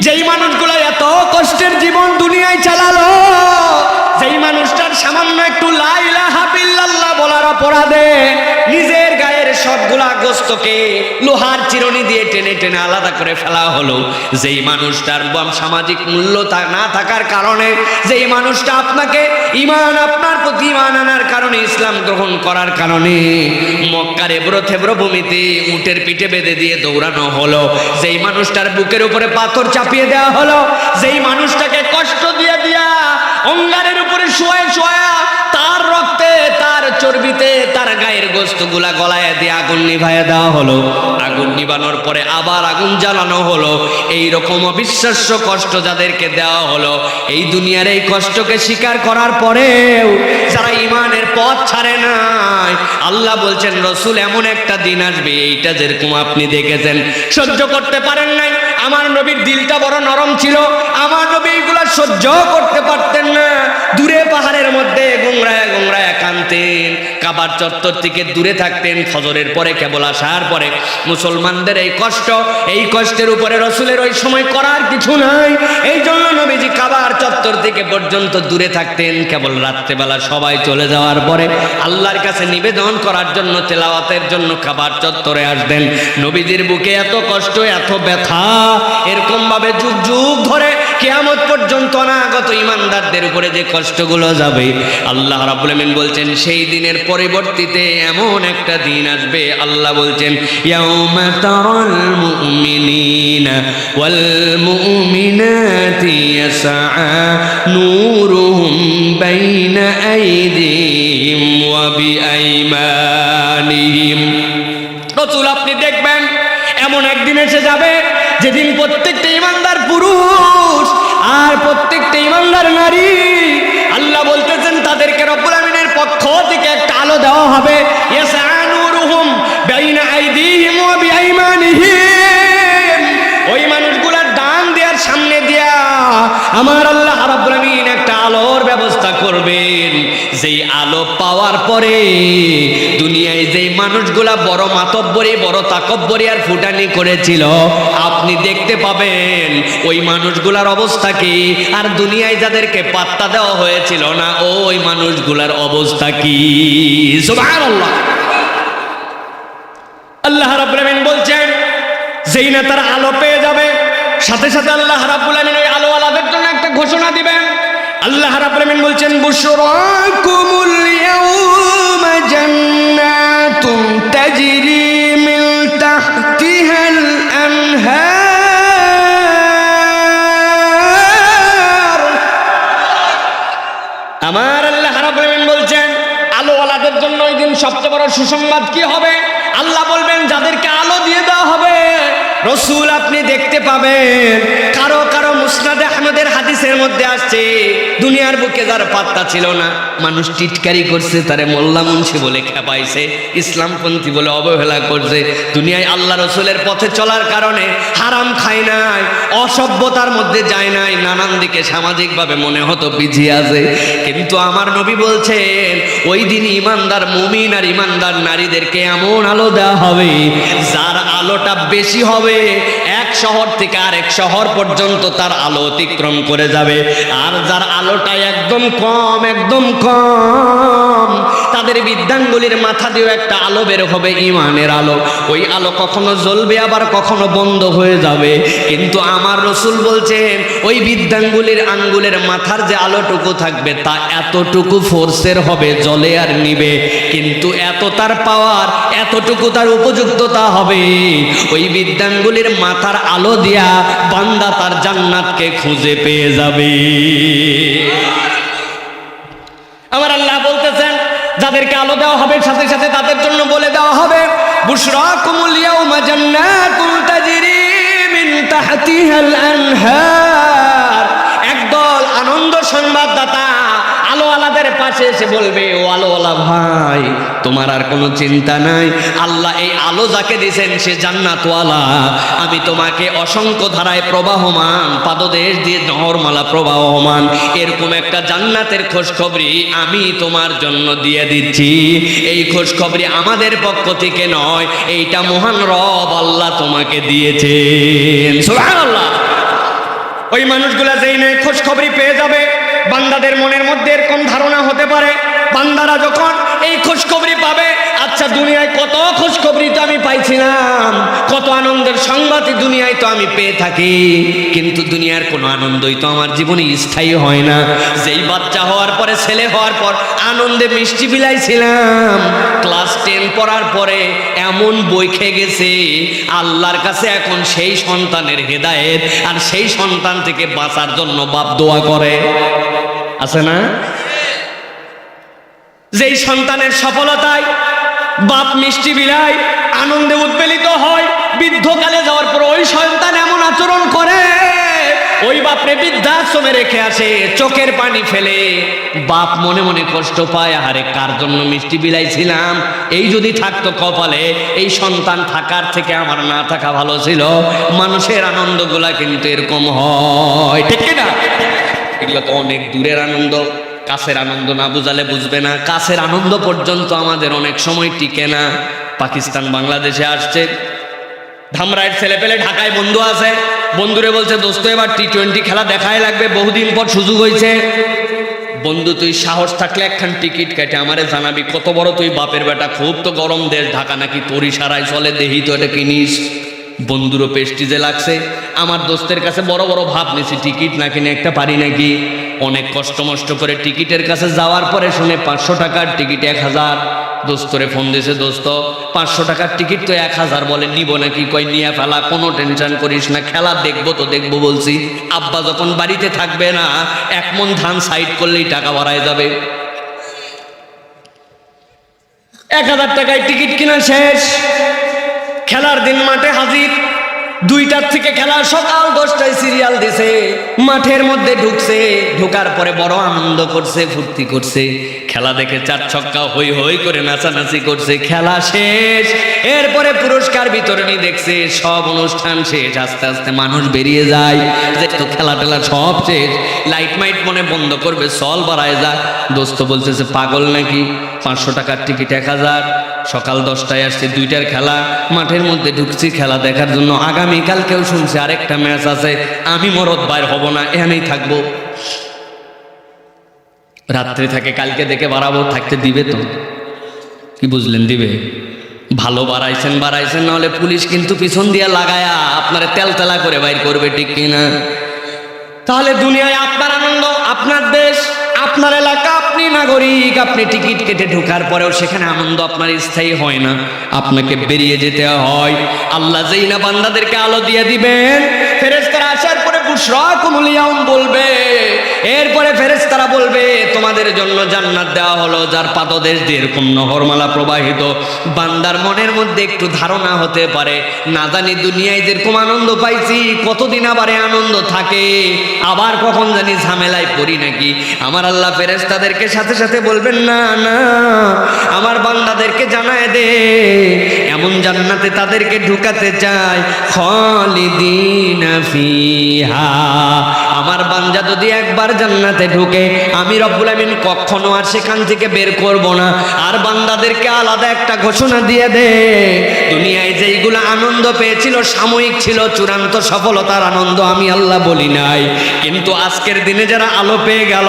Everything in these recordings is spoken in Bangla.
যেই মানুষগুলো এত কষ্টের জীবন দুনিয়ায় চালালো, যেই মানুষটার সামান্য একটু লা ইলাহা ইল্লাল্লাহ বলার অপরাধে নিজের গায়ের সবগুলা গোস্তকে লোহার চিরুনি দিয়ে টেনে টেনে আলাদা করে ফেলা হলো, যেই মানুষটার সামাজিক মূল্য না থাকার কারণে, যেই মানুষটা আপনাকে আপনার প্রতি ঈমান আনার কারণে, ইসলাম গ্রহণ করার কারণে মক্কার এবড়ো থেবড়ো ভূমিতে উটের পিঠে বেঁধে দিয়ে দৌড়ানো হলো, যেই মানুষটার বুকের উপরে পাথর চাপিয়ে দেওয়া হলো, যেই মানুষটাকে কষ্ট দিয়ে দিয়া অঙ্গারের উপরে শোয়া তার রক্তে, তার চর্বিতে, তার গায়ের গোস্তগুলা গলায় দিয়ে আগুন নিভাইয়া দেওয়া হলো, আগুন নিভানোর পরে আবার আগুন জ্বালানো হলো। এই রকম অবিশ্বাস্য কষ্ট যাদেরকে দেওয়া হলো, এই দুনিয়ার এই কষ্টকে স্বীকার করার পরেও যারা ঈমানের পথ ছাড়ে নাই, আল্লাহ বলছেন রসুল এমন একটা দিন আসবে, এইটা যেরকম আপনি দেখেছেন সহ্য করতে পারেন নাই। আমার নবীর দিলটা বড় নরম ছিল, আমার নবী এগুলা সহ্য করতে পারতেন না। দূরে পাহাড়ের মধ্যে গোংরায় গোংরায় কাঁদতেন, কাবার চত্বর থেকে দূরে থাকতেন। ফজরের পরে কেবল আসার পরে মুসলমানদের এই কষ্ট, এই কষ্টের উপরে রসুলের ওই সময় করার কিছু নাই। এই জন্য নবীজি কাবার চত্বর থেকে পর্যন্ত দূরে থাকতেন। কেবল রাত্রেবেলা সবাই চলে যাওয়ার পরে আল্লাহর কাছে নিবেদন করার জন্য, তেলাওয়াতের জন্য কাবার চত্বরে আসতেন। নবীজির বুকে এত কষ্ট, এত ব্যথা, এরকম ভাবে যুগ যুগ ধরে কিয়ামত পর্যন্ত অনাগত ঈমানদারদের উপরে যে কষ্টগুলো যাবে, আল্লাহ রাব্বুল আমিন বলছেন সেই দিনের পরিবর্তিতে এমন একটা দিন আসবে। আল্লাহ বলছেন ইয়াউমা তারাল মুমিনিনা ওয়াল মুমিনাতি ইয়াসআ নূরুহুম বাইনা আইদিহিম ওয়া বিআইমানিহিম। রাসূল আপনি দেখবেন এমন একদিন এসে যাবে যেদিন প্রত্যেকটা ঈমানদার পুরুষ আর প্রত্যেকটা ঈমানদার নারী, আল্লাহ বলতেছেন তাদেরকে রব্বুল আমিনের পক্ষ থেকে একটা আলো দেওয়া হবে। ইয়াসআ নূরুহুম বাইনা আইদিহিম ওয়া বিআইমানিহিম। ওই মানুষগুলার ডান দেওয়ার সামনে দিয়া আমার আল্লাহ রাব্বুল আমিন একটা আলোর ব্যবস্থা করবেন। যেই আলো পাওয়ার পরে দুনিয়ায় যেই মানুষগুলা বড় মাতব্বরি, বড় তাকব্বরি আর ফুটানি করেছিল, আপনি দেখতে পাবেন ওই মানুষগুলার অবস্থা কি, আর দুনিয়ায় যাদেরকে পাত্তা দেওয়া হয়েছিল না, ওই মানুষগুলার অবস্থা কি। সুবহানাল্লাহ। আল্লাহ রাব্বুল আমিন বলছেন যেই না তারা আলো পেয়ে যাবে, সাথে সাথে আল্লাহ রাব্বুল আমিন ওই আলোওয়ালাদের জন্য একটা ঘোষণা দিবেন। আল্লাহ রাব্বুল আমিন বলছেন বুশরাকুমুল ইয়াউমা জান্নাতুন তাজরি মিন তাহতিহাল আনহার। আমার আল্লাহ রাব্বুল আমিন বলছেন আলোওয়ালাদের জন্য ওই দিন সবচেয়ে বড় সুসংবাদ কি হবে? আল্লাহ বলবেন যাদেরকে আলো দিয়ে দেওয়া হবে, রসুল আপনি দেখতে পাবেন কারো কারো মুসনাদে আহমদের হাদিসের মধ্যে আসছে, দুনিয়ার বুকে যার পাত্তা ছিল না, মানুষ টিটকারি করছে, তারে মোল্লা মুন্সি বলে খেপাইছে, ইসলামপন্থী বলে অবহেলা করছে, দুনিয়ায় আল্লাহ রসুলের পথে চলার কারণে হারাম খায় নাই, অসভ্যতার মধ্যে যায় নাই, নানান দিকে সামাজিকভাবে মনে হতো পিছিয়ে আছে। কিন্তু আমার নবী বলছেন ওই দিন ঈমানদার মুমিন আর ঈমানদার নারীদেরকে এমন আলো দেওয়া হবে, যার আলোটা বেশি হবে, এক শহর থেকে আরেক শহর পর্যন্ত তার আলো অতিক্রম করে যাবে। আর যার আলোটা একদম কম, একদম কম, তাদের বৃদ্ধাঙ্গুলির মাথা দিয়েও একটা আলো বের হবে, ঈমানের আলো। ওই আলো কখনো জ্বলবে, আবার কখনো বন্ধ হয়ে যাবে। কিন্তু আমার রসুল বলছেন ওই বৃদ্ধাঙ্গুলির আঙ্গুলের মাথার যে আলোটুকু থাকবে তা এতটুকু ফোর্সের হবে, জ্বলে আর নিবে, কিন্তু এত তার পাওয়ার, এতটুকু তার উপযুক্ততা হবে, ওই বৃদ্ধাঙ্গুলির মাথার আলো দিয়া বান্দা তার জান্নাতকে খুঁজে পেয়ে যাবে। আমার আল্লাহ বলতেছেন যাদেরকে আলো দেওয়া হবে, সাথে সাথে তাদের জন্য বলে দেওয়া হবে বুশরাকুমুল ইয়াউমা জান্নাতুন তাজরি মিন তাহতিহাল আনহার। একদল আনন্দ সংবাদদাতা আলোওয়ালাদের পাশে এসে বলবে, ও আলোওয়ালা ভাই, তোমার আর কোনো চিন্তা নাই, আল্লাহ এই আলো যাকে দিয়েছেন সে জান্নাতওয়ালা। আমি তোমাকে অসংখ্য ধারায় প্রবাহমান, পাদদেশ দিয়ে নহরমালা প্রবাহমান এরকম একটা জান্নাতের খোঁজখবরি আমি তোমার জন্য দিয়ে দিচ্ছি। এই খোঁজখবরি আমাদের পক্ষ থেকে নয়, এইটা মহান রব আল্লাহ তোমাকে দিয়েছেন। সুবহানাল্লাহ। ওই মানুষগুলা যেই নেই খোঁজ খবরই পেয়ে যাবে, বান্দাদের মনের মধ্যে এরকম ধারণা হতে পারে, বান্দারা যখন এই খোঁজ খবরই পাবে, আচ্ছা দুনিয়ায় কত খোঁজ খবরই তো আমি পাইছিলাম, কত আনন্দের সংবাদই দুনিয়ায় তো আমি পেয়ে থাকি, কিন্তু দুনিয়ার কোনো আনন্দই তো আমার জীবনে স্থায়ী হয় না। যেই বাচ্চা হওয়ার পরে, ছেলে হওয়ার পর আনন্দে মিষ্টি বিলাইছিলাম, ক্লাস 10 পড়ার পরে এমন বই খেয়ে গেছে, আল্লাহর কাছে এখন সেই সন্তানের হেদায়েত আর সেই সন্তান থেকে বাঁচার জন্য বাপ দোয়া করে, আছে না? যেই সন্তানের সফলতায় বাপ মিষ্টি বিলায়, আনন্দে উদ্বেলিত হয়, বৃদ্ধকালে যাওয়ার পর ওই সন্তান এমন আচরণ করে, ওই বাপরে বৃদ্ধাশ্রমে রেখে আসে, চোখের পানি ফেলে, বাপ মনে মনে কষ্ট পায়, আরে কার জন্য মিষ্টি বিলাইছিলাম, এই যদি থাকতো কপালে, এই সন্তান থাকার থেকে আমার না থাকা ভালো ছিল। মানুষের আনন্দগুলা কিন্তু এরকম হয়, ঠিক না? এগুলো তো অনেক দূরের আনন্দ, কাছের আনন্দ না বুঝালে বুঝবে না। কাছের আনন্দ পর্যন্ত আমাদের অনেক সময় টিকে না। পাকিস্তান বাংলাদেশে আসছে, ধামরাইয়ের ছেলে পেলে ঢাকায় বন্ধু আছে, বন্ধুরে বলছে দোস্ত এবার T20 খেলা দেখাই লাগবে, বহুদিন পর সুযোগ হয়েছে। বন্ধু তুই সাহস থাকলে একখান টিকিট কেটে আমারে জানাবি, কত বড় তুই বাপের বেটা, খুব তো গরম দেশ ঢাকা, নাকি তোরই সারাই চলে, দেহি তো এটা কিনিস। বন্ধুরও পেস্টিজে লাগছে, আমার দোস্তের কাছে বড় বড় ভাব নিছি, টিকিট না কিনে একটা পারি নাকি। অনেক কষ্ট মষ্ট করে টিকিটের কাছে যাওয়ার পরে শুনে 500 টাকার টিকিট 1000। দোস্তরে ফোন দিয়েছে, দোস্ত 500 টাকার টিকিট তো 1000, বলে নিব নাকি? কই নিয়ে ফেলা, কোনো টেনশন করিস না, খেলা দেখবো তো দেখবো বলছি, আব্বা যখন বাড়িতে থাকবে না, 1 মণ ধান সাইড করলেই টাকা বাড়ায় যাবে। 1000 টাকায় টিকিট কিনা শেষ, খেলার দিন মাঠে হাজির। 2টার থেকে খেলা, সকাল 10টায় সিরিয়াল দিছে, মাঠের মধ্যে ঢুকছে, ঢোকার পরে বড় আনন্দ করছে, ফুর্তি করছে, খেলা দেখে 4 ছক্কা হই হই করে নাচানাচি করছে। খেলা শেষ, এরপরে পুরস্কার বিতরণী দেখছে, সব অনুষ্ঠান শেষ, আস্তে আস্তে মানুষ বেরিয়ে যায়, যে তো খেলা টেলা সব শেষ, লাইট মাইট মনে বন্ধ করবে, চল বাড়ায় যা। দোস্ত বলতেছে পাগল নাকি, 500 টাকার টিকিট 1000, সকাল 10টায় আসছে, 2টার খেলা, মাঠের মধ্যে ঢুকছি খেলা দেখার জন্য। আগামীকাল কেউ শুনছে আরেকটা ম্যাচ আছে, আমি মরদ বাইর হব না, এখানেই থাকবো। রাত্রে থাকে, কালকে দেখে বাড়াবো, থাকতে দিবে তো? কি বুঝলেন? দিবে। ভালো বাড়াইছেন বাড়াইছেন, নাহলে পুলিশ কিন্তু পিছন দিয়ে লাগায়া আপনারে তেলতেলা করে বাইর করবে, ঠিক কিনা? তাহলে দুনিয়ায় আপনার আনন্দ, আপনার দেশ, আপনার এলাকা, আপনি নাগরিক, আপনি টিকিট কেটে ঢোকার পরেও সেখানে আনন্দ আপনার স্থায়ী হয় না, আপনাকে বেরিয়ে যেতে হয়। আল্লাহ যেই না বান্দাদেরকে আলো দিয়ে দিবেন, ফেরেশতারা আসার পরে বুশরাকুমুল ইয়াউম বলবে, এরপরে ফেরেশতারা বলবে তোমাদের জন্য জান্নাত দেওয়া হলো, যার পাদদেশ দিয়ে এরকম নহরমালা প্রবাহিত। বান্দার মনের মধ্যে একটু ধারণা হতে পারে, না জানি দুনিয়ায় যেরকম আনন্দ পাইছি, কতদিন আবার আনন্দ থাকে, আবার কখন জানি ঝামেলায় পড়ি নাকি। আমার আল্লাহ ফেরেশতাদেরকে সাথে সাথে বলবেন, না না, আমার বান্দাদেরকে জানায় দে, এমন জান্নাতে তাদেরকে ঢুকাতে চাই, খালিদিনা ফিহা। আমার বান্দা যদি একবার জান্নাতে ঢুকে, আমি রব্বুল আমিন কখনো আর সেখান থেকে বের করব না। আর বান্দাদেরকে আলাদা একটা ঘোষণা দিয়ে দে, দুনিয়ায় যেইগুলো আনন্দ পেয়েছিল সাময়িক ছিল, চূড়ান্ত সফলতার আনন্দ আমি আল্লাহ বলি নাই, কিন্তু আজকের দিনে যারা আলো পেয়ে গেল,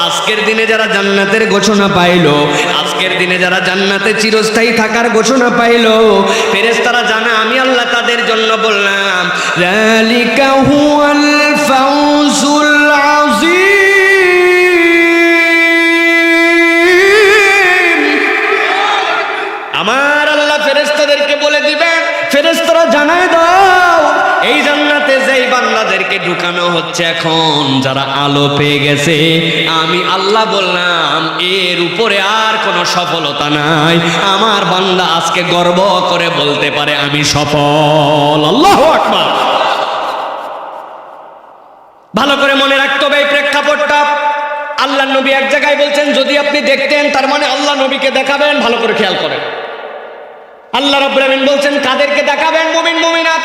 আজকের দিনে যারা জান্নাতের ঘোষণা পাইলো, আজকের দিনে যারা জান্নাতে চিরস্থায়ী থাকার ঘোষণা পাইলো, ফেরেশতারা জানে আমি আল্লাহ তাদের জন্য বললাম, যালিকা হুয়াল ফাউজুল আযীম। আমার আল্লাহ ফেরেশতাদেরকে বলে দিবেন, ফেরেশতারা জানায় দাও, এই জান্নাতে যেই বান্দাদেরকে ঢুকানো হচ্ছে এখন, যারা আলো পেয়ে গেছে, আমি আল্লাহ বললাম এর উপরে আর কোনো সফলতা নাই। আমার বান্দা আজকে গর্ব করে বলতে পারে আমি সফল। আল্লাহু আকবার। ভালো করে মনে রাখতে হবে এই প্রেক্ষাপটটা। আল্লাহ নবী এক জায়গায় বলছেন, যদি আপনি দেখতেন, তার মানে আল্লাহ নবীকে দেখাবেন। ভালো করে খেয়াল করেন, আল্লাহ রাব্বুল আমিন বলছেন কাদেরকে দেখাবেন? মুমিন মুমিনাত।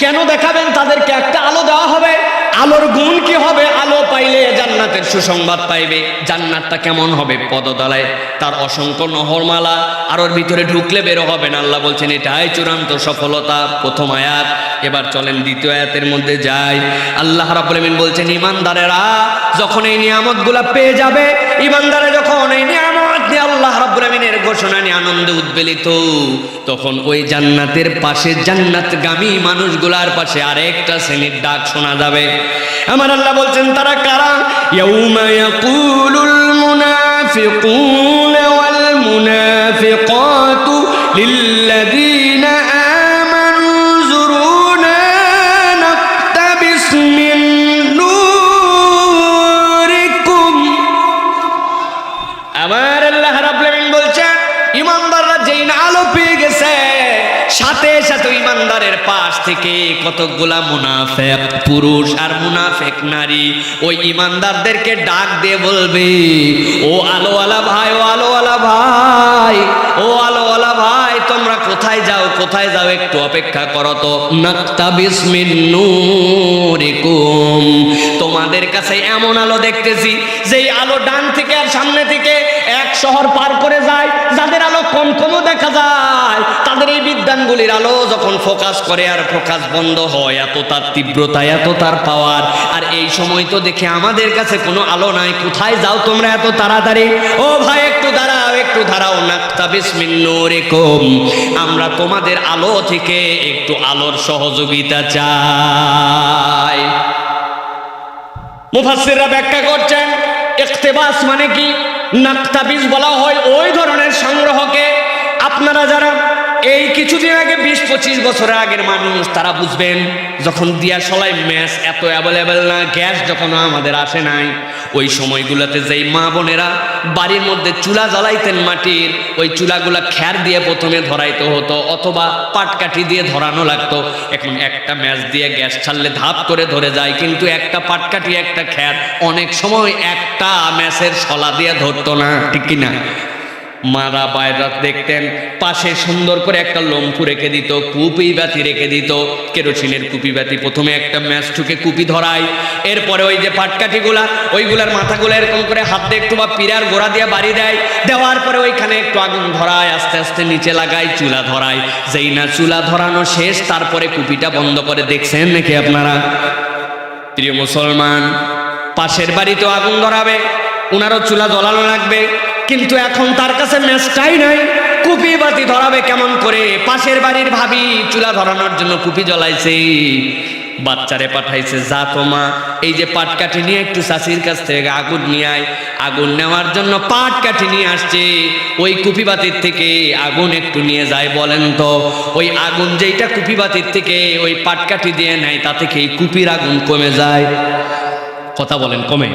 কেন দেখাবেন? তাদেরকে একটা আলো দেওয়া হবে। আলোর গুণ কি হবে? আলো পাইলে জান্নাতের সুসংবাদ পাইবে। জান্নাতটা কেমন হবে? পদতলায় তার অসংখ্য নহরমালা, আর ওর ভিতরে ঢুকলে বেরো হবে না। আল্লাহ বলছেন এটাই চূড়ান্ত সফলতা। প্রথম আয়াত। এবার চলেন দ্বিতীয় আয়াতের মধ্যে যাই। আল্লাহ রাব্বুল আমিন বলছেন ঈমানদারেরা যখন এই নিয়ামতগুলা পেয়ে যাবে, ঈমানদারে যখন এই নিয়ামত নিয়ে আল্লাহ রাব্বুল আমিনের ঘোষণা নিয়ে আনন্দে উদ্বেলিত, তখন ওই জান্নাতের পাশে জান্নাতগামী মানুষগুলার পাশে আরেকটা শ্রেণীর ডাক শোনা যাবে। আমার আল্লাহ বলছেন তারা কারা? ইয়াউমা ইয়াকুলুল মুনাফিকুনা ওয়াল মুনাফিকাতু লিল্লাযীনা আমানু যুরুনা নাকতাবিস মিন নূরিকুম। আমার আল্লাহ রাব্বুল আমিন বলছেন ঈমানদাররা যেই না আলো পেয়ে গেছে, সাথে সাথে ঈমানদারের পাশ থেকে কতগুলা মুনাফিক পুরুষ আর মুনাফিক নারী ওই ঈমানদারদেরকে ডাক দিয়ে বলবে, ও আলোওয়ালা ভাই, ও আলোওয়ালা ভাই, ও আলোওয়ালা ভাই, তোমরা কোথায় যাও, কোথায় যাও? একটু অপেক্ষা করো তো। নাকতাবিস মিন নূরিকুম, তোমাদের কাছে এমন আলো দেখতেছি যেই আলো ডান থেকে আর সামনে থেকে এক শহর পার করে যায়। যাদের আলো কম কমও দেখা যায়, তাদের এই বিদ্যানগুলির আলো যখন ফোকাস করে আর ফোকাস বন্ধ হয়, এত তার তীব্রতা, এত তার পাওয়ার। আর এই সময় তো দেখে আমাদের কাছে কোনো আলো নাই। কোথায় যাও তোমরা এত তাড়াতাড়ি? ও ভাই একটু দাঁড়াও, একটু দাঁড়াও। নাকতাবিস মিন নূরিকুম, আমরা তোমাদের আলো থেকে একটু আলোর সহযোগিতা চাই। মুফাসসিররা ব্যাখ্যা করছেন ইকতিবাস মানে কি? নাকতাবিস বলা হয় ওই ধরনের সংগ্রহকে, আপনারা যারা এই কিছুদিন আগে 20-25 বছরের আগের মানুষ তারা বুঝবেন, যখন দিয়াশলাই ম্যাচ এত অ্যাভেলেবেল না, গ্যাস যখন আমাদের আসে নাই, ওই সময়গুলোতে যেই মা বোনেরা বাড়ির মধ্যে চুলা জ্বালাইতেন মাটির, ওই চুলাগুলা খ্যার দিয়ে প্রথমে ধরাইতে হতো অথবা পাটকাঠি দিয়ে ধরানো লাগতো। এখন একটা ম্যাচ দিয়ে গ্যাস ছাড়লে ধাপ করে ধরে যায়, কিন্তু একটা পাটকাঠি একটা খ্যার অনেক সময় একটা ম্যাচের শলা দিয়ে ধরতো না, ঠিক কিনা? মারা বাইরা দেখতেন পাশে সুন্দর করে একটা লম্ফু রেখে দিত, কুপি বাতি রেখে দিত, কেরোসিনের কুপি বাতি। প্রথমে একটা ম্যাচ ঠুকে কুপি ধরায়, এরপরে ওই যে পাটকাঠিগুলা ওইগুলার মাথাগুলো এরকম করে হাত দিয়ে একটু বা পিরার গোড়া দিয়ে বাড়ি দেয়, দেওয়ার পরে ওইখানে একটু আগুন ধরায়, আস্তে আস্তে নিচে লাগায়, চুলা ধরায়। যেই না চুলা ধরানো শেষ, তারপরে কুপিটা বন্ধ করে। দেখছেন নাকি আপনারা? প্রিয় মুসলমান, পাশের বাড়িতেও আগুন ধরাবে, ওনারও চুলা জ্বলানো লাগবে, কিন্তু এখন তার কাছে ম্যাচটাই নাই, কুপি বাতি ধরাবে কেমন করে? পাশের বাড়ির ভাবি চুলা ধরানোর জন্য কুপি জ্বলাইছে, বাচ্চারে পাঠাইছে, যা তোমা এই যে পাটকাঠি নিয়ে একটু চাষির কাছ থেকে আগুন নিয়ে আয়। আগুন নেওয়ার জন্য পাটকাঠি নিয়ে আসছে, ওই কুপি বাতির থেকে আগুন একটু নিয়ে যায়। বলেন তো ওই আগুন যেইটা কুপি বাতির থেকে ওই পাটকাঠি দিয়ে নেয়, তা থেকে এই কুপির আগুন কমে যায়? কথা বলেন, কমে?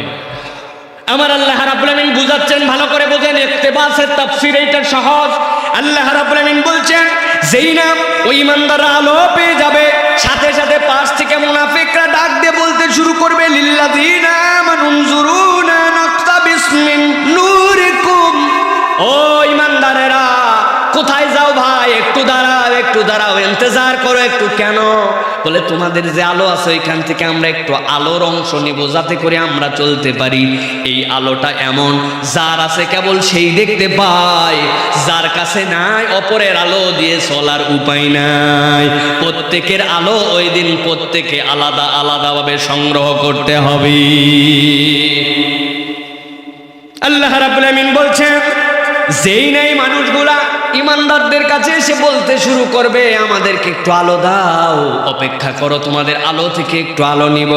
আমার আল্লাহ রাব্বুল আমিন বুঝাচ্ছেন, ভালো করে বোঝেন, ইকতিবাসের তাফসীর এইটা সহজ। আল্লাহ রাব্বুল আমিন বলছেন যেই না ওই ঈমানদাররা আলো পেয়ে যাবে, সাথে সাথে পাশ থেকে মুনাফিকরা ডাক দিয়ে বলতে শুরু করবে, লিল্লাযীনা আমানু যুরুনা নাকতাবিস মিন নূরিকুম, ও ঈমানদারেরা কোথায় যাও ভাই? একটু দাঁড়াও, একটু দাঁড়াও, ইন্তজার করো একটু। কেন? বলে তোমাদের যে আলো আছে ওইখান থেকে আমরা একটু আলোর অংশ নিব, যাতে করে আমরা চলতে পারি। এই আলোটা এমন, যার আছে কেবল সেই দেখতে পায়, যার কাছে নাই অপরের আলো দিয়ে চলার উপায় নাই। প্রত্যেকের আলো ওই দিন প্রত্যেকে আলাদা আলাদাভাবে সংগ্রহ করতে হবে। আল্লাহ রাব্বুল আমিন বলছেন যেই নাই মানুষগুলা ঈমানদারদের কাছে এসে বলতে শুরু করবে, আমাদেরকে একটু আলো দাও, অপেক্ষা করো, তোমাদের আলো থেকে একটু আলো নিব।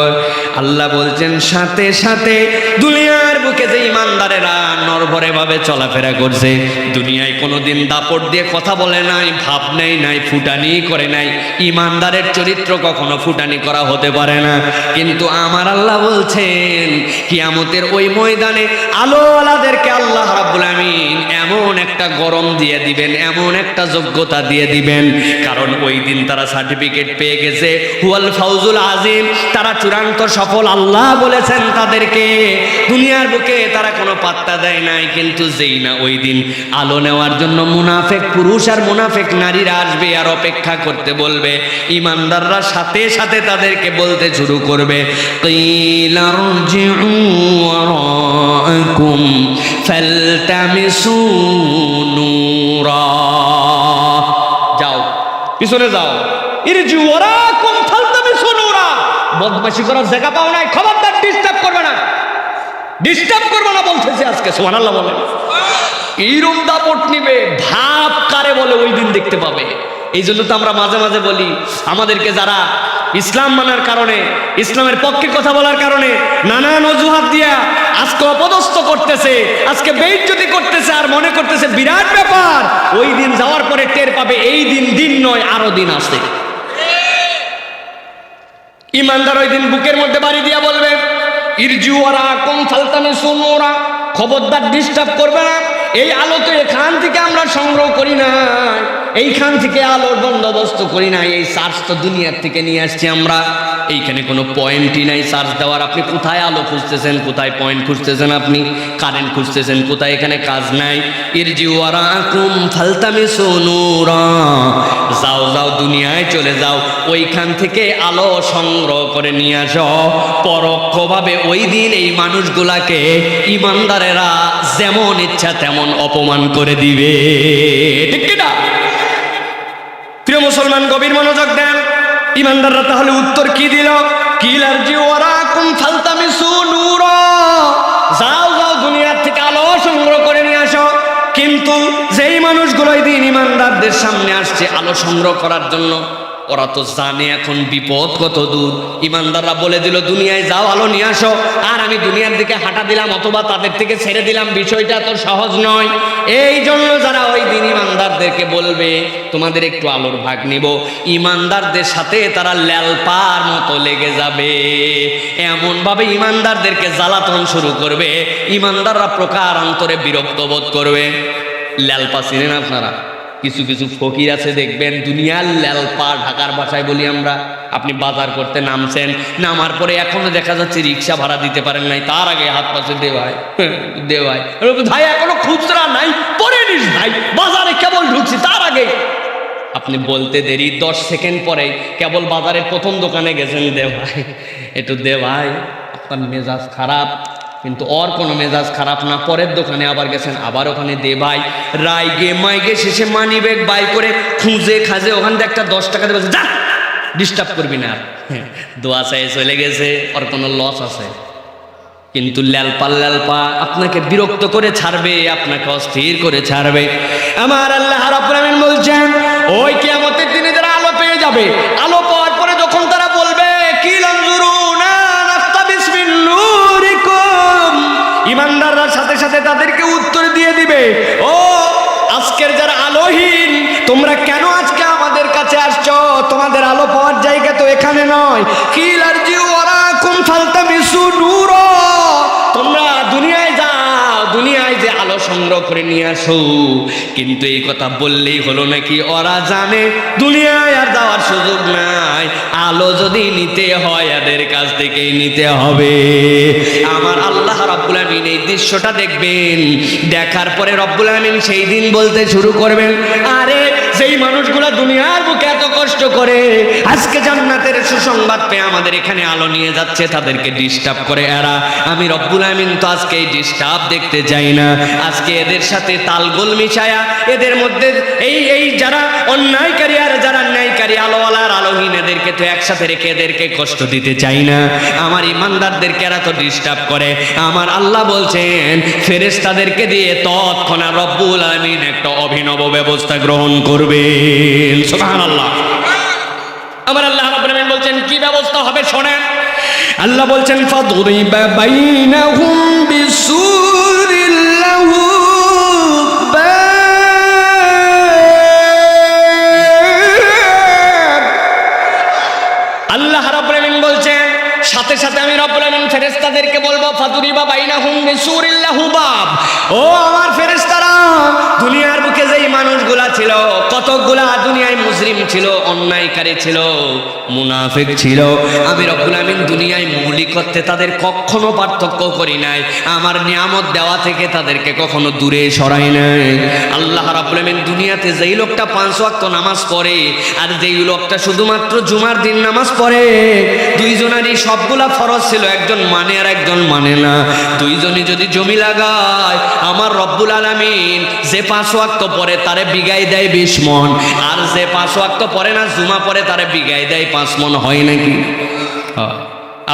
আল্লাহ বলছেন সাথে সাথে দুনিয়ার বুকে যে ঈমানদারেরা নরভরে ভাবে চলাফেরা করছে, দুনিয়ায় কোনোদিন দাপট দিয়ে কথা বলে নাই, ভাব নেই নাই, ফুটানি করে নাই, ঈমানদারের চরিত্র কখনো ফুটানি করা হতে পারে না। কিন্তু আমার আল্লাহ বলছেন কিয়ামতের ওই ময়দানে আলোওয়ালাদেরকে আল্লাহ রাব্বুল আমিন এমন একটা গরম দিয়ে দিবেন, এমন একটা যোগ্যতা দিয়ে দিবেন, কারণ ওই দিন তারা সার্টিফিকেট পেয়ে গেছে, হুয়াল ফাউজুল আজিম, তারা চূড়ান্ত সফল। আল্লাহ বলেছেন তাদেরকে দুনিয়ার আলোকে তারা কোনো পাত্তা দেয় নাই, কিন্তু যেই না ওই দিন আলো নেওয়ার জন্য মুনাফেক পুরুষ আর মুনাফেক নারীরা আসবে আর অপেক্ষা করতে বলবে, ইমানদাররা সাথে সাথে তাদেরকে বলতে শুরু করবে, কিলা রজিউ ওয়ারাকুম ফালতামিসু নূরা, যাও পিছনে যাও, ইরজিউ ওয়ারাকুম ফালতামিসু নূরা, বদমাশি করার জায়গা পাও নাই, খবরদার ডিস্টার্ব করবে না, ডিস্টার্ব করবে না বলতেছে আজকে। সুবহানাল্লাহ বলে। এইরকম দাপট নিবে, ভাব কারে বলে ওই দিন দেখতে পাবে। এই জন্য তো আমরা মাঝে মাঝে বলি, আমাদেরকে যারা ইসলাম মানার কারণে, ইসলামের পক্ষে কথা বলার কারণে নানান অজুহাত দিয়া আজকে অপদস্থ করতেছে, আজকে বেইজ্জতি করতেছে, আর মনে করতেছে বিরাট ব্যাপার, ওই দিন যাওয়ার পরে টের পাবে এই দিন দিন নয়, আরো দিন আছে। ইমানদার ওই দিন বুকের মধ্যে বাড়ি দিয়া বলবে, ইরজিউ ওয়ারাকুম ফালতামিসু নূরা, খবরদার ডিস্টার্ব করবে না, এই আলো তো এখান থেকে আমরা সংগ্রহ করি না, এইখান থেকে আলোর বন্দোবস্ত করি না, এই চার্জ তো দুনিয়ার থেকে নিয়ে আসছি আমরা, এইখানে কোনো পয়েন্টই নাই চার্জ দেওয়ার। আপনি কোথায় আলো খুঁজতেছেন, কোথায় পয়েন্ট খুঁজতেছেন, আপনি কারেন্ট খুঁজতেছেন কোথায়, এখানে কাজ নাই। ইরজিউ ওয়ারাকুম ফালতামিসু নূরা, যাও যাও দুনিয়ায় চলে যাও, ওইখান থেকে আলো সংগ্রহ করে নিয়ে আসো। পরোক্ষভাবে ওই দিন এই মানুষগুলাকে ইমানদারেরা যেমন ইচ্ছা তেমন অপমান করে দিবে, ঠিক কিনা? প্রিয় মুসলমান, গভীর মনোযোগ দেন। ইমানদাররা তাহলে উত্তর কি দিল? কিলারজিউ ওয়ারাকুম ফালতামিসু নূরা, যাও যাও দুনিয়ার থেকে আলো সংগ্রহ করে নিয়ে আসো। কিন্তু যেই মানুষগুলো এই দিন ইমানদারদের সামনে আসছে আলো সংগ্রহ করার জন্য, ওরা তো জানে এখন বিপদ কত দূর। ইমানদাররা বলে দিল দুনিয়ায় যাও আলো নিয়ে আসো, আর আমি দুনিয়ার দিকে হাঁটা দিলাম অথবা তাদের থেকে ছেড়ে দিলাম, বিষয়টা তো সহজ নয়। এই জন্য যারা ওই দিন ইমানদারদেরকে বলবে তোমাদের একটু আলোর ভাগ নিব, ইমানদারদের সাথে তারা ল্যালপার মতো লেগে যাবে, এমনভাবে ইমানদারদেরকে জ্বালাতন শুরু করবে, ইমানদাররা প্রকার অন্তরে বিরক্ত বোধ করবে। ল্যালপা চিনেন আপনারা? কিছু কিছু ফকির আছে দেখবেন দুনিয়ার ল্যালপা, ঢাকার ভাষায় বলি আমরা। আপনি বাজার করতে নামছেন, নামার পরে এখনো দেখা যাচ্ছে রিক্সা ভাড়া দিতে পারেন নাই, তার আগে হাত পাশে দে ভাই, দে ভাই, ভাই এখনো খুচরা নাই, পরে নিস ভাই, বাজারে কেবল ঢুকছি, তার আগে। আপনি বলতে দেরি, 10 সেকেন্ড পরে কেবল বাজারের প্রথম দোকানে গেছেন, দে ভাই একটু দে ভাই, আপনার মেজাজ খারাপ, কিন্তু ওর কোনো মেজাজ খারাপ না, পরের দোকানে আবার গেছেন, আবার ওখানে দে ভাই, রাইগে মাইগে শেষে মানি ব্যাগ বাই করে খুঁজে খাজে ওখান থেকে একটা 10 টাকা দেবে, যা ডিস্টার্ব করবি না, দোয়া চাই চলে গেছে, ওর কোনো লস আছে। কিন্তু ল্যালপা আপনাকে বিরক্ত করে ছাড়বে, আপনাকে অস্থির করে ছাড়বে। আমার আল্লাহ রাব্বুল আমিন বলছেন, ওই কিয়ামতের দিনে যারা আলো পেয়ে যাবে, আলো পাওয়ার পরে যখন তারা বলবে কি লানজুরুনা নাক্তাবিস মিন নূরিকুম, ইমানদাররা সাথে সাথে তাদেরকে উত্তর দিয়ে দিবে, ও আজকের যারা আলোহীন, তোমরা কেন আজকে আমাদের কাছে আসছো? তোমাদের আলো পাওয়ার জায়গা তো এখানে নয়। কিলারজিউ ওয়ারাকুম ফালতামিসু নূরা, তোমরা দুনিয়ায় যাও, দুনিয়ায় যে আলো সংগ্রহ করে নিয়ে আসো। কিন্তু এই কথা বললেই হলো নাকি? ওরা জানে দুনিয়ায় আর যাওয়ার সুযোগ নাই, আলো যদি নিতে হয় এদের কাছ থেকেই নিতে হবে। আমার আল্লাহ রাব্বুল আমিন এই দৃশ্যটা দেখবেন, দেখার পরে রব্বুল আমিন সেই দিন বলতে শুরু করবেন, আরে যেই মানুষগুলো দুনিয়ার বুকে এত কষ্ট করে আজকে জান্নাতের সুসংবাদ পেয়ে আমাদের এখানে আলো নিয়ে যাচ্ছে, তাদেরকে ডিস্টার্ব করে এরা, আমি রব্বুল আমিন তো আজকে এই ডিস্টার্ব দেখতে চাই না। আজকে এদের সাথে তালগোল মিশায়া এদের মধ্যে এই যারা অন্যায়কারী আর যারা ন্যায়কারী, আলোওয়ালা আর আলোহীন, এদেরকে তো একসাথে রেখে এদেরকে কষ্ট দিতে চাই না। আমার ইমানদারদেরকে এরা তো ডিস্টার্ব করে। আমার আল্লাহ বলছেন ফেরেশতাদেরকে দিয়ে তৎক্ষণাৎ রব্বুল আমিন একটা অভিনব ব্যবস্থা গ্রহণ করবেন। সুবহানাল্লাহ। আমার আল্লাহ রাব্বুল আমিন বলছেন কি ব্যবস্থা হবে শোনেন। আল্লাহ বলছেন ফাদরিবা বাইনাহুম বিসুরিল লাহু বাব। আল্লাহ রাব্বুল আমিন বলছেন সাথে সাথে আমি রব্বুল আমিন ফেরেশতাদেরকে বলবো ফাদরিবা বাইনাহুম বিসুরিল লাহু বাব। ও আমার ফেরেশতারা, দুনিয়ার বুকে যেই মানুষগুলা ছিল, কতগুলা দুনিয়ায় মুজরিম ছিল, অন্যায়কারী ছিল, মুনাফিক ছিল, আমি রব্বুল আমিন দুনিয়ায় মৌলিক নিকটে তাদের কখনো পার্থক্য করি নাই, আমার নিয়ামত দেওয়া থেকে তাদেরকে কখনো দূরে সরাই নাই। আল্লাহ রাব্বুল আমিন দুনিয়াতে যেই লোকটা 5 ওয়াক্ত নামাজ পড়ে আর যেই লোকটা শুধুমাত্র জুমার দিন নামাজ পড়ে, দুইজনেরই সবগুলা ফরজ ছিল, একজন মানে আর একজন মানে না। দুইজনই যদি জমি লাগায়, আমার রব্বুল আলামিন যে 5 ওয়াক্ত পড়ে তারে বিঘায় দেয় 20 মণ, আর যে 5 ওয়াক্ত পড়ে না জুমা পড়ে তারে বিঘায় দেয় 5 মণ। হয় নাকি?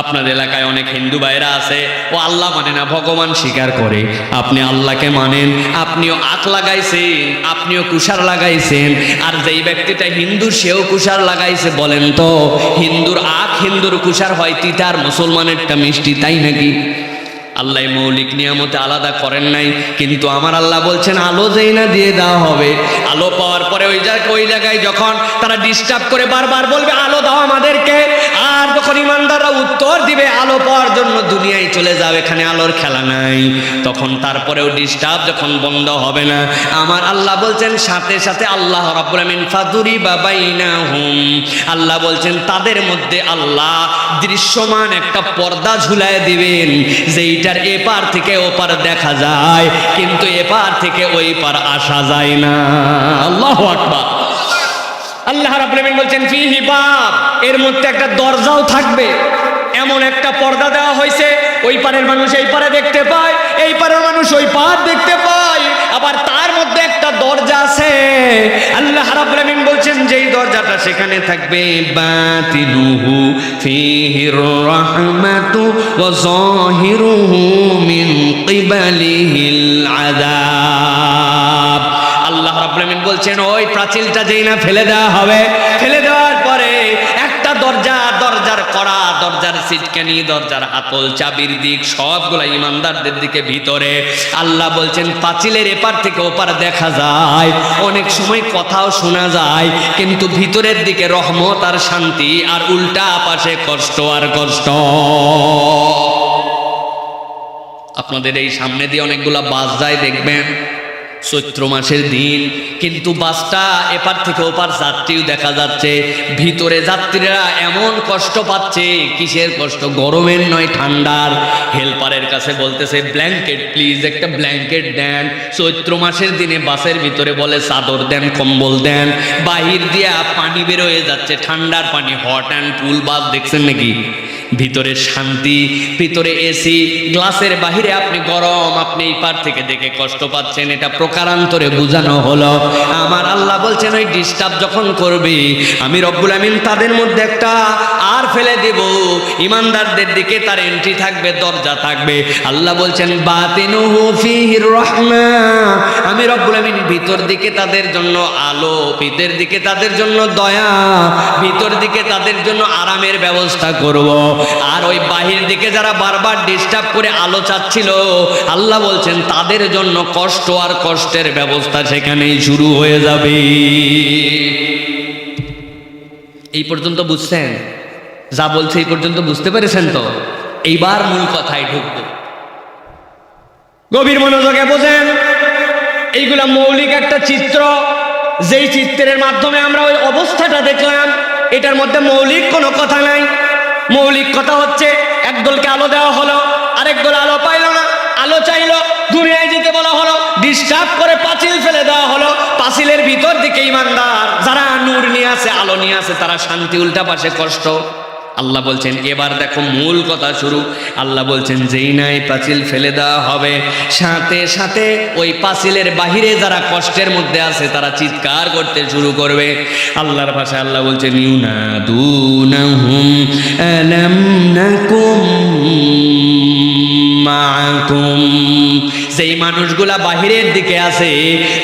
আপনার এলাকায় অনেক হিন্দু ভাইরা আছে, ও আল্লাহ মানে না, ভগবান স্বীকার করে। আপনি আল্লাহকে মানেন, আপনিও আখ লাগাইছেন, আপনিও কুশার লাগাইছেন, আর যেই ব্যক্তিটা হিন্দু সেও কুশার লাগাইছে। বলেন তো, হিন্দুর আখ হিন্দুর কুশার হয় তিতা আর মুসলমানেরটা মিষ্টি, তাই নাকি? আল্লাহ মৌলিক নিয়ামতে আলাদা করেন নাই, কিন্তু আমার আল্লাহ বলছেন আলো যেই না দিয়ে দেওয়া হবে, আলো পাওয়ার পরে ওই জায়গায় যখন তারা ডিস্টার্ব করে বারবার বলবে আলো দাও আমাদেরকে, আর যখন ইমানদাররা উত্তর দিবে আলো পাওয়ার জন্য দুনিয়ায় চলে যাবে, এখানে আলোর খেলা নাই, তখন তারপরেও ডিস্টার্ব যখন বন্ধ হবে না, আমার আল্লাহ বলছেন সাথে সাথে আল্লাহ রাব্বুল আমিন ফাদুরিবা বাইনাহুম, আল্লাহ বলছেন তাদের মধ্যে আল্লাহ দৃশ্যমান একটা পর্দা ঝুলায় দিবেন, যেইটার এপার থেকে ওপার দেখা যায়, কিন্তু এপার থেকে ওই পার আসা যায় না। আল্লাহু আকবার। আল্লাহ রাব্বুল আমিন বলছেন ফিহি বাব, এর মধ্যে একটা দরজাও থাকবে, এমন একটা পর্দা দেওয়া হয়েছে, ওই পারের মানুষ এই পারে দেখতে পায়, এই পারের মানুষ ওই পার দেখতে পায়, আবার তার মধ্যে একটা দরজা আছে। আল্লাহ রাব্বুল আমিন বলছেন যেই দরজাটা সেখানে থাকবে বাতিনুহু ফিহির রাহমাতু ওয়া যাহিরুহু মিন কিবালিহিল আযাব। আল্লাহ রাব্বুল আমিন বলছেন ওই প্রাচীলটা যেই না ফেলে দেওয়া হবে, ফেলে দেওয়ার পরে একটা দরজার কড়া, দরজার সিটকানি, দরজার হাতল, চাবির দিক সবগুলা ইমানদারদের দিকে ভিতরে। আল্লাহ বলছেন পাঁচিলের এপার থেকে ওপার দেখা যায়, অনেক সময় কথাও শোনা যায়, কিন্তু ভিতরের দিকে রহমত আর শান্তি, আর উল্টা পাশে কষ্ট আর কষ্ট। আপনাদের এই সামনে দিয়ে অনেকগুলা বাস যায় দেখবেন, চৈত্র মাসের দিন, কিন্তু বাসটা এপার থেকে ওপার যাত্রীও দেখা যাচ্ছে, ভিতরে যাত্রীরা এমন কষ্ট পাচ্ছে, কিসের কষ্ট? গরমের নয়, ঠান্ডার। হেল্পারের কাছে বলতেছে ব্ল্যাঙ্কেট প্লিজ, একটা ব্ল্যাঙ্কেট দেন। চৈত্র মাসের দিনে বাসের ভিতরে বলে চাদর দেন, কম্বল দেন, বাহির দিয়া পানি বের হয়ে যাচ্ছে, ঠান্ডার পানি, হট অ্যান্ড কুল বাস দেখছেন নাকি? ভিতরে শান্তি, ভিতরে এসি, গ্লাসের বাহিরে আপনি গরম, আপনি এই পার থেকে দেখে কষ্ট পাচ্ছেন, এটা প্রকারান্তরে বোঝানো হলো। আমার আল্লাহ বলছেন ওই ডিস্টার্ব যখন করবে, আমি রব্বুল আমিন তাদের মধ্যে একটা আর ফেলে দেব, ইমানদারদের দিকে তার এন্ট্রি থাকবে, দরজা থাকবে। আল্লাহ বলছেন বাতিনুহু ফিহির রাহমা, আমি রব্বুল আমিন ভিতর দিকে তাদের জন্য আলো, ভিতর দিকে তাদের জন্য দয়া, ভিতর দিকে তাদের জন্য আরামের ব্যবস্থা করব। আর ওই বাহির দিকে যারা বারবার ডিস্টার্ব করে আলো চাচ্ছিল, আল্লাহ বলছেন তাদের জন্য কষ্ট আর কষ্টের ব্যবস্থা সেখানেই শুরু হয়ে যাবে। এই পর্যন্ত বুঝছেন? যা বলছে এই পর্যন্ত বুঝতে পেরেছেন তো? এইবার মূল কথায় ঢুকবো, গভীর মনোযোগে বোঝেন। এইগুলা মৌলিক একটা চিত্র, যেই চিত্রের মাধ্যমে আমরা ওই অবস্থাটা দেখলাম, এটার মধ্যে মৌলিক কোনো কথা নাই। মৌলিক কথা হচ্ছে একদলকে আলো দেওয়া হলো, আরেক দল আলো পাইল না, আলো চাইলো, দুনিয়ায় যেতে বলা হলো, ডিস্টার্ব করে পাঁচিল ফেলে দেওয়া হলো, পাঁচিলের ভিতর দিকে ইমানদার যারা নূর নিয়ে আছে, আলো নিয়ে আছে, তারা শান্তি, উল্টা পাশে কষ্ট। আল্লাহ বলছেন এবার দেখো মূল কথা শুরু। আল্লাহ বলছেন যেই নাই পাঁচিল ফেলে দেওয়া হবে, সাথে সাথে ওই পাঁচিলের বাহিরে যারা কষ্টের মধ্যে আছে তারা চিৎকার করতে শুরু করবে। আল্লাহর ভাষায় আল্লাহ বলছেন ইউনাদুনাহুম আলাম নাকুম মাআকুম, যেই মানুষগুলা বাহিরের দিকে আছে